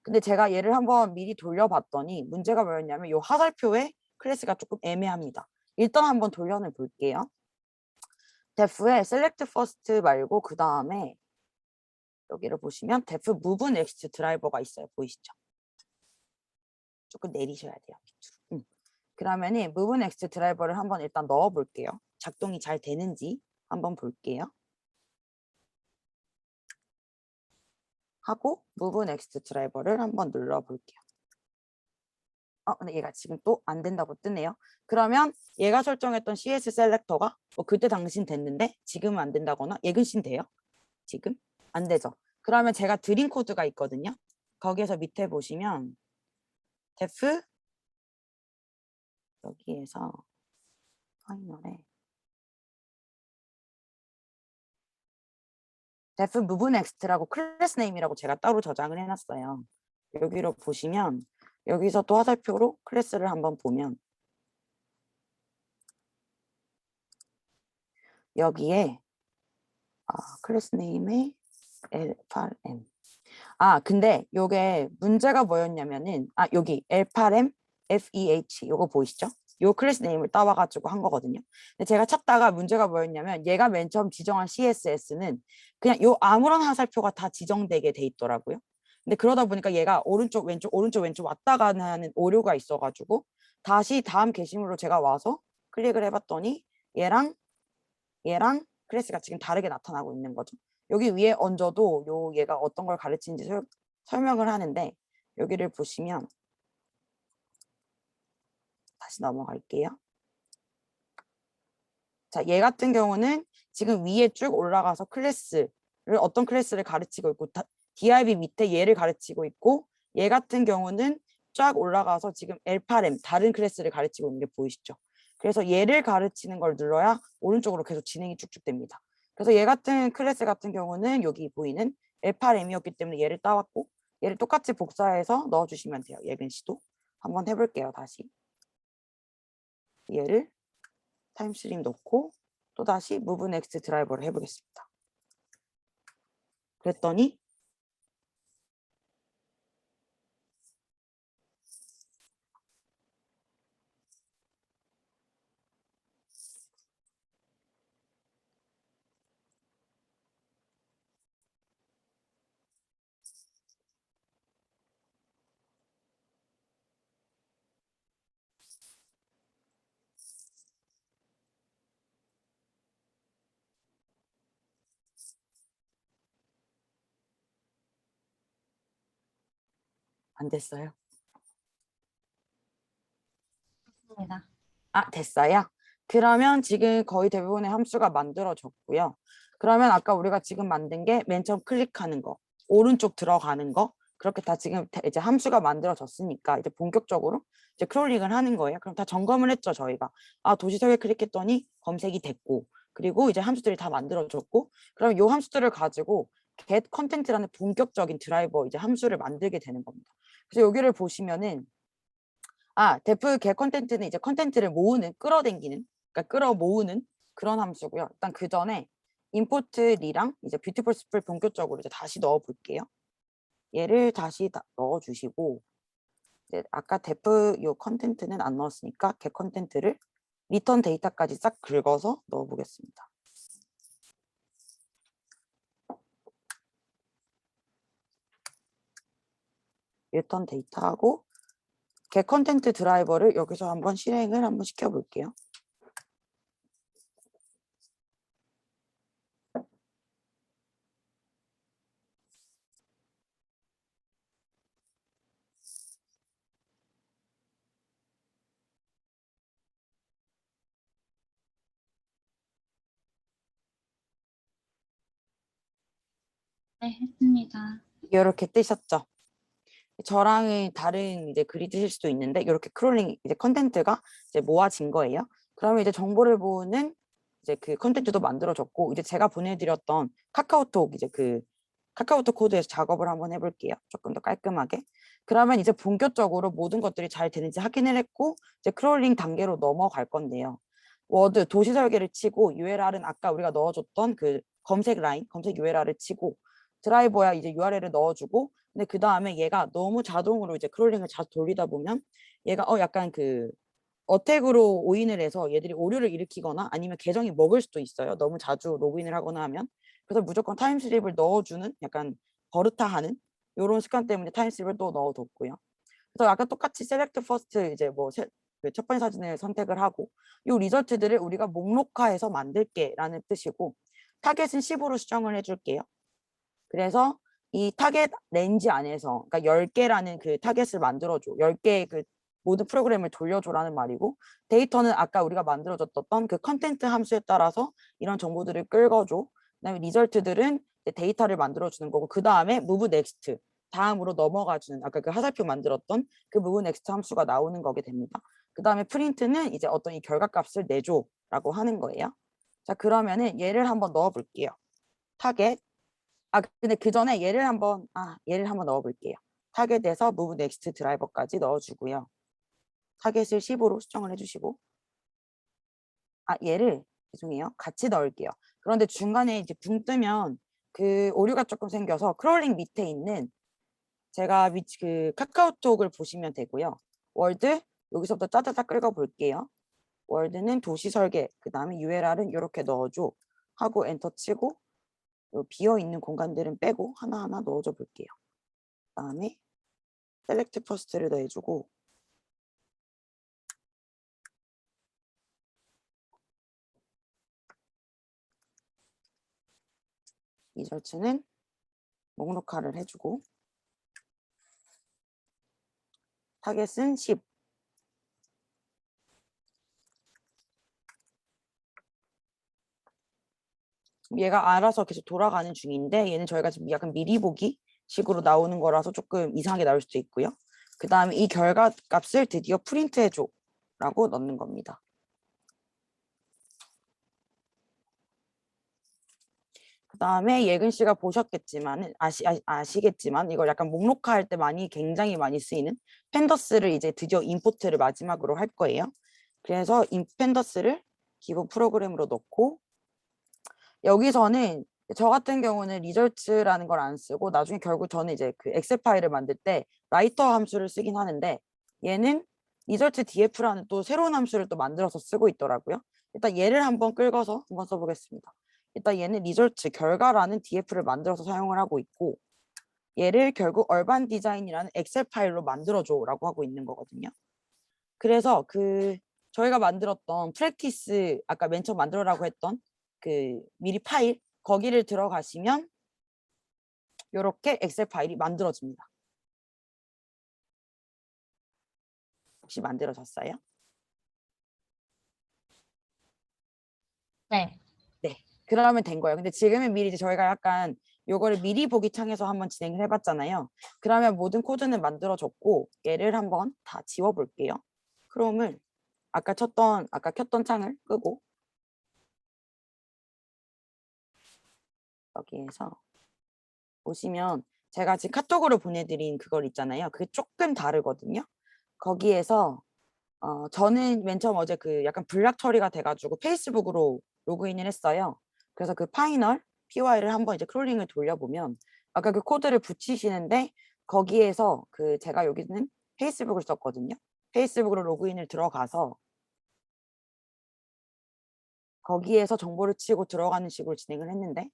근데 제가 얘를 한번 미리 돌려봤더니 문제가 뭐였냐면 이 화살표의 클래스가 조금 애매합니다. 일단 한번 돌려내 볼게요. def에 select first 말고 그 다음에 여기를 보시면 def move next 드라이버가 있어요. 보이시죠? 조금 내리셔야 돼요. 밑으로. 그러면은 move next 드라이버를 한번 일단 넣어 볼게요. 작동이 잘 되는지 한번 볼게요. 하고 move next 드라이버를 한번 눌러 볼게요. 근데 얘가 지금 또 안 된다고 뜨네요. 그러면 얘가 설정했던 CS 셀렉터가 그때 당신 됐는데 지금은 안 된다거나 예근신 돼요? 지금? 안 되죠. 그러면 제가 드린 코드가 있거든요. 거기에서 밑에 보시면 def 여기에서 파이널에 def move next라고 클래스 네임이라고 제가 따로 저장을 해놨어요. 여기로 보시면 여기서 또 화살표로 클래스를 한번 보면 여기에 클래스 네임에 L8M. 근데 요게 문제가 뭐였냐면은 여기 L8M FEH 요거 보이시죠? 요 클래스 네임을 따와가지고 한 거거든요. 근데 제가 찾다가 문제가 뭐였냐면 얘가 맨 처음 지정한 CSS는 그냥 요 아무런 화살표가 다 지정되게 돼 있더라고요. 근데 그러다 보니까 얘가 오른쪽 왼쪽 오른쪽 왼쪽 왔다 가는 하는 오류가 있어가지고 다시 다음 게시물로 제가 와서 클릭을 해봤더니 얘랑 클래스가 지금 다르게 나타나고 있는 거죠. 여기 위에 얹어도 얘가 어떤 걸 가르치는지 설명을 하는데 여기를 보시면 다시 넘어갈게요. 자, 얘 같은 경우는 지금 위에 쭉 올라가서 어떤 클래스를 가르치고 있고 DIB 밑에 얘를 가르치고 있고, 얘 같은 경우는 쫙 올라가서 지금 L8M 다른 클래스를 가르치고 있는 게 보이시죠? 그래서 얘를 가르치는 걸 눌러야 오른쪽으로 계속 진행이 쭉쭉 됩니다. 그래서 얘 같은 클래스 같은 경우는 여기 보이는 L8M이었기 때문에 얘를 따왔고, 얘를 똑같이 복사해서 넣어주시면 돼요. 예근씨도 한번 해볼게요. 다시 얘를 타임스트림 넣고 또 다시 move next 드라이버를 해보겠습니다. 그랬더니 안 됐어요. 됐습니다. 됐어요. 그러면 지금 거의 대부분의 함수가 만들어졌고요. 그러면 아까 우리가 지금 만든 게 맨 처음 클릭하는 거, 오른쪽 들어가는 거, 그렇게 다 지금 이제 함수가 만들어졌으니까 이제 본격적으로 이제 크롤링을 하는 거예요. 그럼 다 점검을 했죠, 저희가. 도시 설계 클릭했더니 검색이 됐고, 그리고 이제 함수들이 다 만들어졌고, 그럼 이 함수들을 가지고 get content라는 본격적인 드라이버 이제 함수를 만들게 되는 겁니다. 그래서 여기를 보시면은 def get content는 이제 컨텐츠를 모으는, 끌어당기는, 그러니까 끌어 모으는 그런 함수고요. 일단 그 전에 import 리랑 이제 beautiful sp를 본격적으로 이제 다시 넣어 볼게요. 얘를 다시 넣어 주시고, 이제 아까 def 요 컨텐츠는 안 넣었으니까 get 컨텐츠를 리턴 데이터까지 싹 긁어서 넣어 보겠습니다. 리턴 데이터하고 get 컨텐츠 드라이버를 여기서 한번 실행을 한번 시켜 볼게요. 네, 했습니다. 이렇게 뜨셨죠? 저랑은 다른 이제 글이 뜨실 수도 있는데 이렇게 크롤링 이제 컨텐츠가 이제 모아진 거예요. 그러면 이제 정보를 보는 이제 그 컨텐츠도 만들어졌고 이제 제가 보내드렸던 카카오톡 이제 그 카카오톡 코드에서 작업을 한번 해볼게요. 조금 더 깔끔하게. 그러면 이제 본격적으로 모든 것들이 잘 되는지 확인을 했고 이제 크롤링 단계로 넘어갈 건데요. 워드 도시 설계를 치고 URL은 아까 우리가 넣어줬던 그 검색 라인, 검색 URL을 치고 드라이버야 이제 URL을 넣어주고 근데 그 다음에 얘가 너무 자동으로 이제 크롤링을 자주 돌리다 보면 얘가 약간 그 어택으로 오인을 해서 얘들이 오류를 일으키거나 아니면 계정이 먹을 수도 있어요. 너무 자주 로그인을 하거나 하면. 그래서 무조건 타임슬립을 넣어주는 약간 버릇타하는 이런 습관 때문에 타임슬립을 또 넣어뒀고요. 그래서 아까 똑같이 셀렉트 퍼스트 이제 뭐 첫 번째 사진을 선택을 하고 이 리저트들을 우리가 목록화해서 만들게라는 뜻이고 타겟은 10으로 수정을 해줄게요. 그래서 이 타겟 렌즈 안에서 그러니까 10개라는 그 타겟을 만들어줘. 10개의 그 모든 프로그램을 돌려줘라는 말이고 데이터는 아까 우리가 만들어줬던 그 컨텐트 함수에 따라서 이런 정보들을 끌어줘. 그다음에 리절트들은 데이터를 만들어주는 거고 그 다음에 move next 다음으로 넘어가주는 아까 그 하살표 만들었던 그 move next 함수가 나오는 거게 됩니다. 그 다음에 프린트는 이제 어떤 이 결과값을 내줘라고 하는 거예요. 자 그러면은 얘를 한번 넣어볼게요. 타겟 근데 그 전에 얘를 한번 넣어볼게요. 타겟에서 move next 드라이버까지 넣어주고요. 타겟을 10으로 수정을 해주시고 얘를 죄송해요. 같이 넣을게요. 그런데 중간에 이제 붕 뜨면 그 오류가 조금 생겨서 크롤링 밑에 있는 제가 그 카카오톡을 보시면 되고요. 월드 여기서부터 짜자작 긁어볼게요. 월드는 도시 설계 그 다음에 URL은 이렇게 넣어줘 하고 엔터 치고 비어있는 공간들은 빼고 하나하나 넣어줘 볼게요. 그 다음에 셀렉트 퍼스트를 더해주고 리서치는 목록화를 해주고 타겟은 10 얘가 알아서 계속 돌아가는 중인데 얘는 저희가 지금 약간 미리 보기 식으로 나오는 거라서 조금 이상하게 나올 수도 있고요. 그 다음에 이 결과 값을 드디어 프린트 해줘 라고 넣는 겁니다. 그 다음에 예근 씨가 보셨겠지만 아시겠지만 이걸 약간 목록화할 때 굉장히 많이 쓰이는 펜더스를 이제 드디어 임포트를 마지막으로 할 거예요. 그래서 펜더스를 기본 프로그램으로 넣고 여기서는 저 같은 경우는 리절츠라는 걸 안 쓰고 나중에 결국 저는 이제 그 엑셀 파일을 만들 때 라이터 함수를 쓰긴 하는데 얘는 리절트 df라는 또 새로운 함수를 또 만들어서 쓰고 있더라고요. 일단 얘를 한번 끌어서 한번 써보겠습니다. 일단 얘는 리절트 결과라는 df를 만들어서 사용을 하고 있고 얘를 결국 얼반 디자인이라는 엑셀 파일로 만들어줘라고 하고 있는 거거든요. 그래서 그 저희가 만들었던 프랙티스 아까 맨 처음 만들어라고 했던 그 미리 파일 거기를 들어가시면 이렇게 엑셀 파일이 만들어집니다. 혹시 만들어졌어요? 네. 네. 그러면 된 거예요. 근데 지금은 미리 이제 저희가 약간 요거를 미리 보기 창에서 한번 진행을 해봤잖아요. 그러면 모든 코드는 만들어졌고 얘를 한번 다 지워볼게요. 크롬을 아까 켰던 창을 끄고 여기에서 보시면 제가 지금 카톡으로 보내드린 그걸 있잖아요. 그게 조금 다르거든요. 거기에서 저는 맨 처음 어제 그 약간 블락 처리가 돼가지고 페이스북으로 로그인을 했어요. 그래서 그 파이널 PY를 한번 이제 크롤링을 돌려보면 아까 그 코드를 붙이시는데 거기에서 그 제가 여기는 페이스북을 썼거든요. 페이스북으로 로그인을 들어가서 거기에서 정보를 치고 들어가는 식으로 진행을 했는데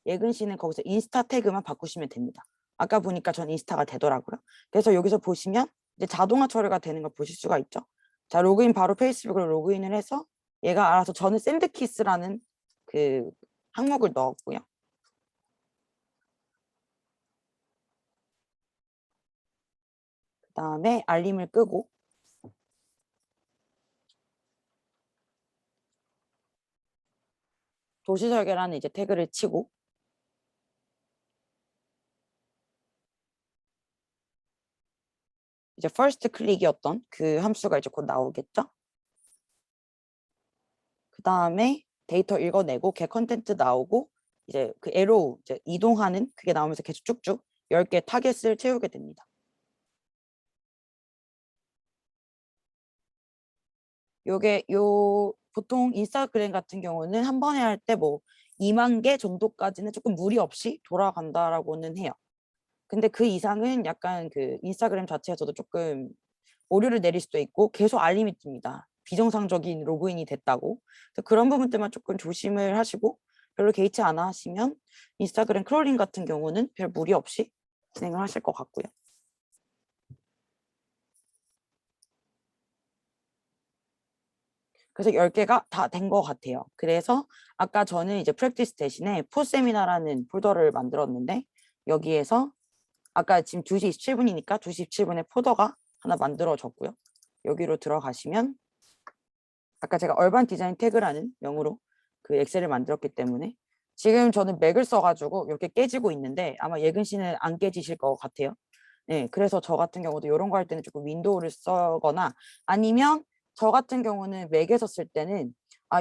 예근 씨는 거기서 인스타 태그만 바꾸시면 됩니다. 아까 보니까 전 인스타가 되더라고요. 그래서 여기서 보시면 이제 자동화 처리가 되는 걸 보실 수가 있죠. 자, 로그인 바로 페이스북으로 로그인을 해서 얘가 알아서 저는 샌드키스라는 그 항목을 넣었고요. 그 다음에 알림을 끄고 도시설계라는 이제 태그를 치고 이제 first 클릭이었던 그 함수가 이제 곧 나오겠죠. 그 다음에 데이터 읽어내고 get 컨텐트 나오고 이제 그 에로 이제 이동하는 그게 나오면서 계속 쭉쭉 10개 타겟을 채우게 됩니다. 요게 보통 인스타그램 같은 경우는 한 번에 할 때 뭐 2만 개 정도까지는 조금 무리 없이 돌아간다라고는 해요. 근데 그 이상은 약간 그 인스타그램 자체에서도 조금 오류를 내릴 수도 있고 계속 알림이 뜹니다. 비정상적인 로그인이 됐다고. 그래서 그런 부분들만 조금 조심을 하시고 별로 개의치 않아 하시면 인스타그램 크롤링 같은 경우는 별 무리 없이 진행을 하실 것 같고요. 그래서 10개가 다 된 것 같아요. 그래서 아까 저는 이제 프랙티스 대신에 포세미나라는 폴더를 만들었는데 여기에서 아까 지금 2시 27분이니까 2시 27분에 폴더가 하나 만들어졌고요. 여기로 들어가시면 아까 제가 얼반 디자인 태그라는 명으로 그 엑셀을 만들었기 때문에 지금 저는 맥을 써가지고 이렇게 깨지고 있는데 아마 예근 씨는 안 깨지실 것 같아요. 네, 그래서 저 같은 경우도 이런 거 할 때는 조금 윈도우를 쓰거나 아니면 저 같은 경우는 맥에서 쓸 때는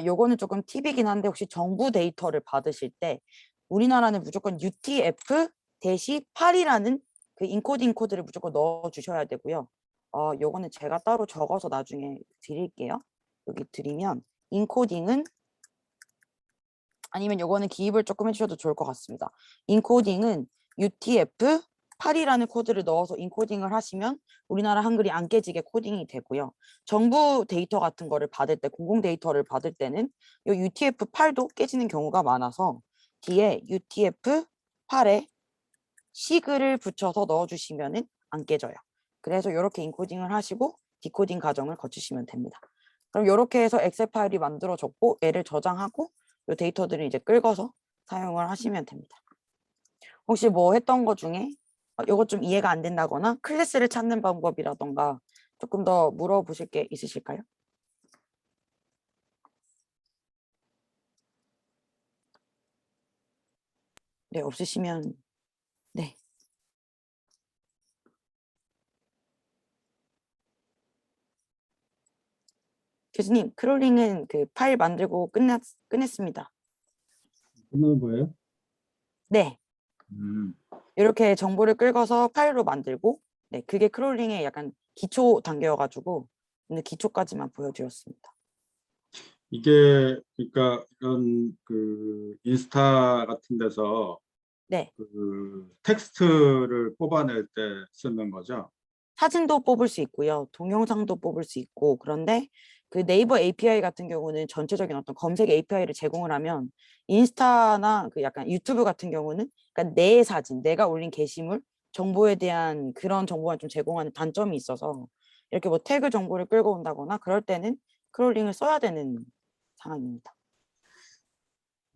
요거는 조금 팁이긴 한데 혹시 정부 데이터를 받으실 때 우리나라는 무조건 UTF-8이라는 그 인코딩 코드를 무조건 넣어 주셔야 되고요. 요거는 제가 따로 적어서 나중에 드릴게요. 여기 드리면 인코딩은 아니면 요거는 기입을 조금 해주셔도 좋을 것 같습니다. 인코딩은 UTF-8이라는 코드를 넣어서 인코딩을 하시면 우리나라 한글이 안 깨지게 코딩이 되고요. 정부 데이터 같은 거를 받을 때, 공공 데이터를 받을 때는 요 UTF-8도 깨지는 경우가 많아서 뒤에 UTF-8에 시글을 붙여서 넣어주시면 안 깨져요. 그래서 이렇게 인코딩을 하시고 디코딩 과정을 거치시면 됩니다. 그럼 이렇게 해서 엑셀 파일이 만들어졌고 얘를 저장하고 이 데이터들을 이제 끌어서 사용을 하시면 됩니다. 혹시 뭐 했던 거 중에 이거 좀 이해가 안 된다거나 클래스를 찾는 방법이라던가 조금 더 물어보실 게 있으실까요? 네, 없으시면 네. 교수님, 크롤링은 그 파일 만들고 끝냈습니다. 끝난 거예요? 네. 음. 이렇게 정보를 끌어서 파일로 만들고 네, 그게 크롤링의 약간 기초 단계여가지고 오늘 기초까지만 보여드렸습니다. 이게 그러니까 이런 그 인스타 같은 데서 네, 그 텍스트를 뽑아낼 때 쓰는 거죠. 사진도 뽑을 수 있고요. 동영상도 뽑을 수 있고 그런데 그 네이버 API 같은 경우는 전체적인 어떤 검색 API를 제공을 하면 인스타나 그 약간 유튜브 같은 경우는 그러니까 내 사진, 내가 올린 게시물 정보에 대한 그런 정보만 좀 제공하는 단점이 있어서 이렇게 뭐 태그 정보를 끌고 온다거나 그럴 때는 크롤링을 써야 되는 상황입니다.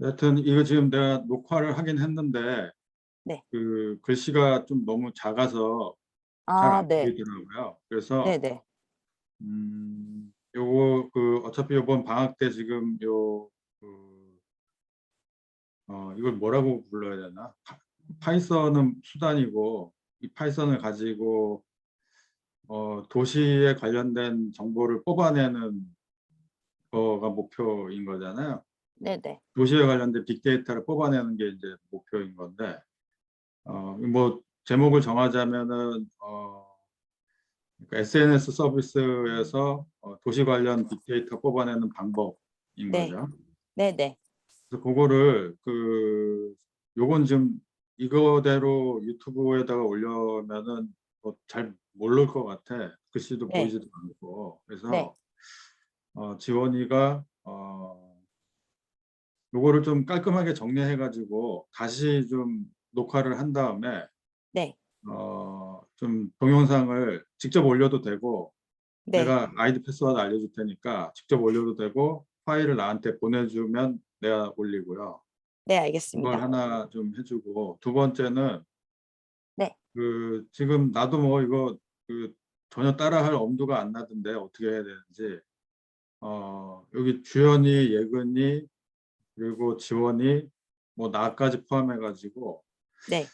여하튼 이거 지금 내가 녹화를 하긴 했는데 네. 그 글씨가 좀 너무 작아서 잘 안 네. 보이더라고요. 그래서 네네. 요거 그 어차피 이번 방학 때 지금 이걸 뭐라고 불러야 되나? 파이썬은 수단이고 이 파이썬을 가지고 도시에 관련된 정보를 뽑아내는 거가 목표인 거잖아요. 네네. 도시에 관련된 빅데이터를 뽑아내는 게 이제 목표인 건데 뭐 제목을 정하자면은 그러니까 SNS 서비스에서 도시 관련 빅데이터 뽑아내는 방법인 네. 거죠. 네네. 그래서 그거를 요건 좀 이거대로 유튜브에다가 올려면은 잘 모를 것 같아. 글씨도 네. 보이지도 않고. 네. 그래서 지원이가 요거를 좀 깔끔하게 정리해가지고 다시 좀 녹화를 한 다음에 네. 좀 동영상을 직접 올려도 되고 네. 내가 아이디 패스워드 알려줄 테니까 직접 올려도 되고 파일을 나한테 보내주면 내가 올리고요. 네, 이걸 알겠습니다. 하나 좀 해주고 두 번째는 네. 지금 나도 뭐 이거 전혀 따라할 엄두가 안 나던데 어떻게 해야 되는지 여기 주연이 예근이 그리고 지원이 뭐 나까지 포함해 가지고 네.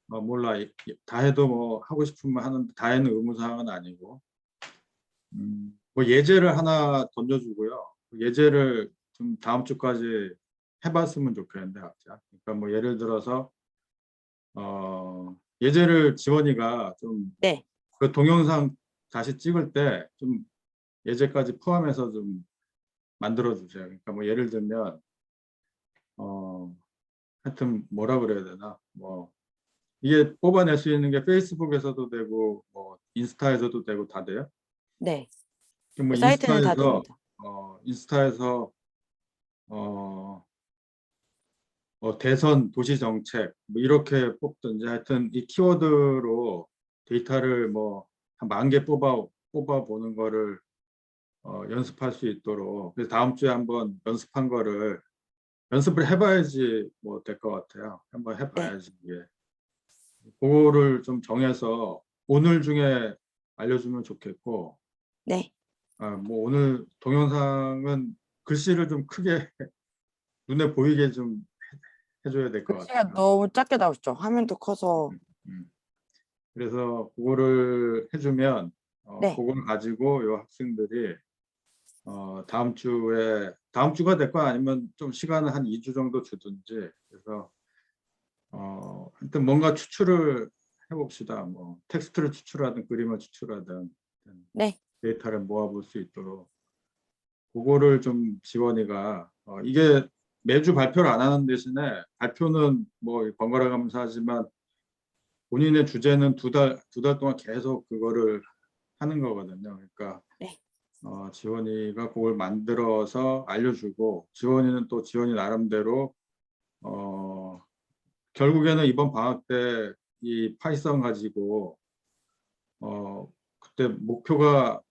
몰라. 다 해도 뭐 하고 싶으면 하는데 다 해는 의무사항은 아니고 뭐 예제를 하나 던져주고요. 예제를 좀 다음 주까지 해봤으면 좋겠는데 각자. 그러니까 뭐 예를 들어서 예제를 지원이가 좀 네, 그 동영상 다시 찍을 때 좀 예제까지 포함해서 좀 만들어 주세요. 그러니까 뭐 예를 들면 하여튼 뭐라 그래야 되나 뭐 이게 뽑아낼 수 있는 게 페이스북에서도 되고 뭐 인스타에서도 되고 다 돼요. 네. 뭐 그 사이트는 다 인스타에서 됩니다. 인스타에서 어, 대선 도시 정책 뭐 이렇게 뽑든지 하여튼 이 키워드로 데이터를 뭐 한 10,000개 뽑아 보는 거를 연습할 수 있도록 그래서 다음 주에 한번 연습한 거를 연습을 해봐야지 뭐 될 것 같아요. 한번 네, 해봐야지 이게 그거를 좀 정해서 오늘 중에 알려주면 좋겠고 네. 뭐 오늘 동영상은 글씨를 좀 크게 눈에 보이게 좀 해줘야 될 것 글씨가 같아요. 너무 작게 나오시죠? 화면도 커서. 음. 그래서 그거를 해주면 네, 그걸 가지고 이 학생들이 다음 주가 될 거야 아니면 좀 시간을 한 2주 정도 주든지 그래서 하여튼 뭔가 추출을 해봅시다. 뭐 텍스트를 추출하든 그림을 추출하든 네, 데이터를 모아볼 수 있도록 그거를 좀 지원이가 이게 매주 발표를 안 하는 대신에 발표는 뭐 번갈아 가면서 하지만 본인의 주제는 두 달 동안 계속 그거를 하는 거거든요. 그러니까 네. 지원이가 그걸 만들어서 알려주고 지원이는 또 지원이 나름대로 결국에는 이번 방학 때 이 파이썬 가지고 그때 목표가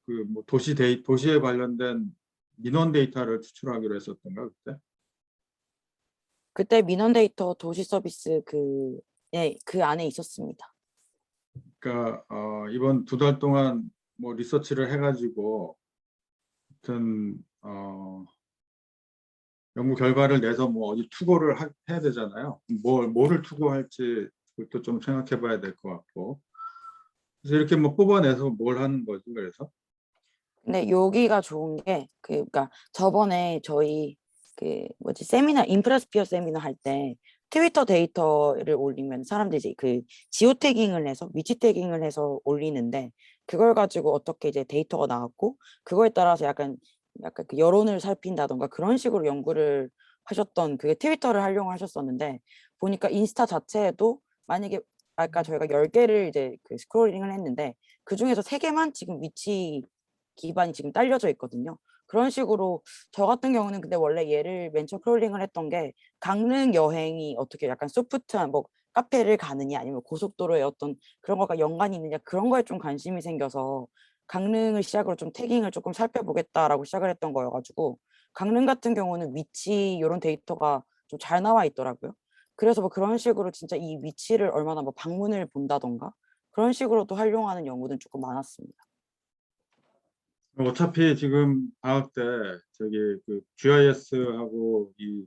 그 뭐 도시에 관련된 민원 데이터를 추출하기로 했었던가 그때? 그때 민원 데이터 도시 서비스 네, 그 안에 있었습니다. 그러니까 이번 두 달 동안 뭐 리서치를 해가지고 하여튼 연구 결과를 내서 뭐 어디 투고를 해야 되잖아요. 뭐를 투고할지 그것도 좀 생각해봐야 될 것 같고. 그래서 이렇게 뭐 뽑아내서 뭘 하는 거지 그래서? 근데 여기가 좋은 게 그러니까 저번에 저희 뭐지 세미나 인프라스피어 세미나 할 때 트위터 데이터를 올리면 사람들이 이제 그 지오 태깅을 해서 위치 태깅을 해서 올리는데 그걸 가지고 어떻게 이제 데이터가 나왔고 그거에 따라서 약간 그 여론을 살핀다던가 그런 식으로 연구를 하셨던 그게 트위터를 활용하셨었는데 보니까 인스타 자체에도 만약에 아까 저희가 10개를 이제 그 스크롤링을 했는데 그 중에서 3개만 지금 위치 기반이 지금 딸려져 있거든요. 그런 식으로 저 같은 경우는 근데 원래 얘를 멘처 크롤링을 했던 게 강릉 여행이 어떻게 약간 소프트한 뭐 카페를 가느냐 아니면 고속도로에 어떤 그런 거가 연관이 있느냐 그런 거에 좀 관심이 생겨서 강릉을 시작으로 좀 태깅을 조금 살펴보겠다라고 시작을 했던 거여가지고 강릉 같은 경우는 위치 이런 데이터가 좀 잘 나와 있더라고요. 그래서 뭐 그런 식으로 진짜 이 위치를 얼마나 뭐 방문을 본다던가 그런 식으로도 활용하는 연구는 조금 많았습니다. 어차피 지금 방학 때 저기 그 GIS하고 이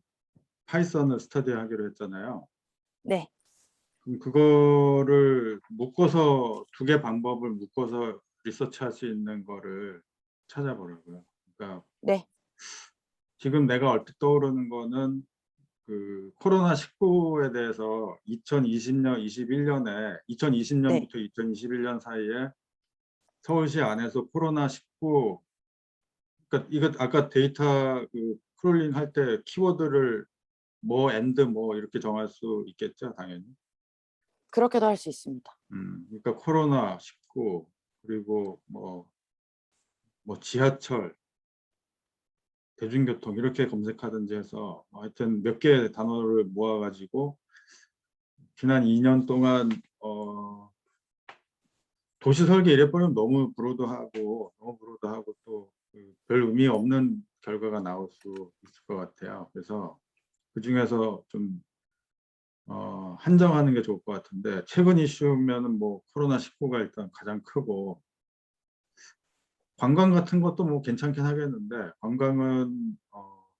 파이썬을 스터디하기로 했잖아요. 네. 그럼 그거를 묶어서 두 개 방법을 묶어서 리서치할 수 있는 거를 찾아보라고요. 그러니까 네. 지금 내가 얼핏 떠오르는 거는 그 코로나19에 대해서 2020년, 21년에 네. 2020년부터 2021년 사이에 서울시 안에서 코로나19 그러니까 이거 아까 데이터 그 크롤링 할 때 키워드를 뭐 엔드 뭐 이렇게 정할 수 있겠죠, 당연히. 그렇게도 할 수 있습니다. 그러니까 코로나19 그리고 뭐 지하철, 대중교통 이렇게 검색하든지 해서 하여튼 몇 개의 단어를 모아가지고 지난 2년 동안 도시 설계 이래 버리면 너무 브로드하고 또 별 의미 없는 결과가 나올 수 있을 것 같아요. 그래서 그 중에서 좀 한정하는 게 좋을 것 같은데 최근 이슈면은 뭐 코로나19가 일단 가장 크고 관광 같은 것도 뭐 괜찮긴 하겠는데 관광은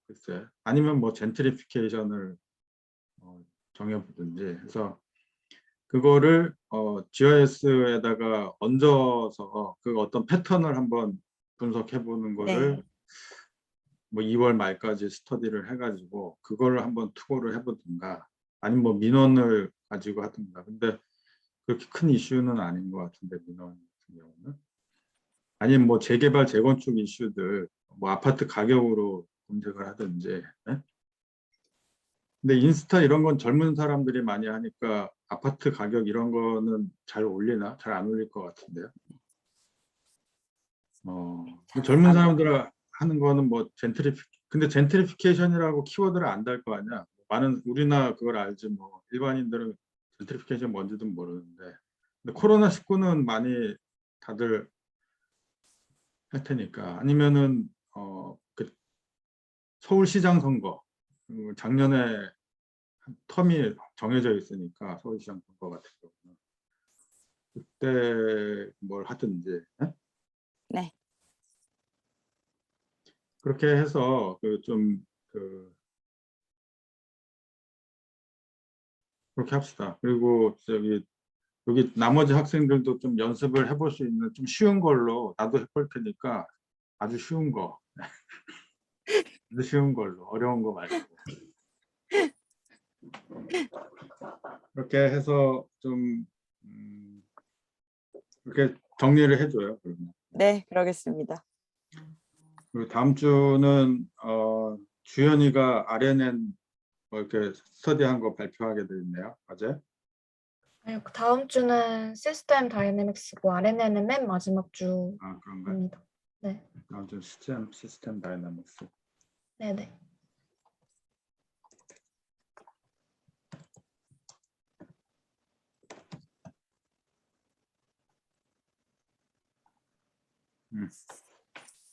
글쎄 아니면 뭐 젠트리피케이션을 정해보든지 해서 그거를 GIS에다가 얹어서 그 어떤 패턴을 한번 분석해 보는 거를 네. 뭐 2월 말까지 스터디를 해가지고 그거를 한번 투고를 해보든가 아니면 뭐 민원을 가지고 하든가. 근데 그렇게 큰 이슈는 아닌 것 같은데 민원 같은 경우는. 아니면 뭐 재개발 재건축 이슈들 뭐 아파트 가격으로 검색을 하든지. 예? 근데 인스타 이런 건 젊은 사람들이 많이 하니까 아파트 가격 이런 거는 잘 올리나? 잘 안 올릴 것 같은데요. 젊은 사람들 하는 거는 뭐 근데 젠트리피케이션이라고 키워드를 안 달 거 아니야. 많은 우리나 그걸 알지 뭐 일반인들은 젠트리피케이션 뭔지도 모르는데. 근데 코로나19는 많이 다들 할 테니까. 아니면은 그 서울시장 선거 작년에 텀이 정해져 있으니까 서울시장 선거 같은 경우는 그때 뭘 하든지. 예? 네. 그렇게 해서 그렇게 합시다. 그리고 여기 나머지 학생들도 좀 연습을 해볼 수 있는 좀 쉬운 걸로 나도 해볼 테니까 아주 쉬운 거, 아주 쉬운 걸로 어려운 거 말고 그렇게 해서 좀 그렇게 정리를 해줘요. 그러면. 네, 그러겠습니다. 그리고 다음 주는 주연이가 RNN 뭐 이렇게 스터디한 거 발표하게 돼 있네요. 어제. 아니, 그 다음 주는 시스템 다이내믹스고 RNN은 맨 마지막 아 그런가? 주입니다. 네, 다음 주 시스템 다이나믹스. 네네.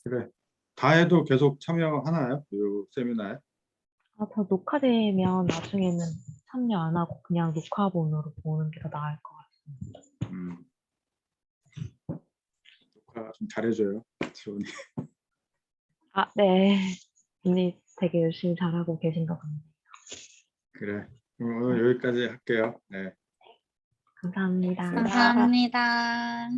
그래. 다 해도 계속 참여하나요? 이 세미나에? 저 녹화되면 나중에는 참여 안 하고 그냥 녹화본으로 보는 게 더 나을 것 같아요. 녹화 좀 잘해줘요. 지원이. 네. 언니 되게 열심히 잘하고 계신 것 같네요. 그래. 그럼 오늘 여기까지 할게요. 네. 감사합니다. 감사합니다.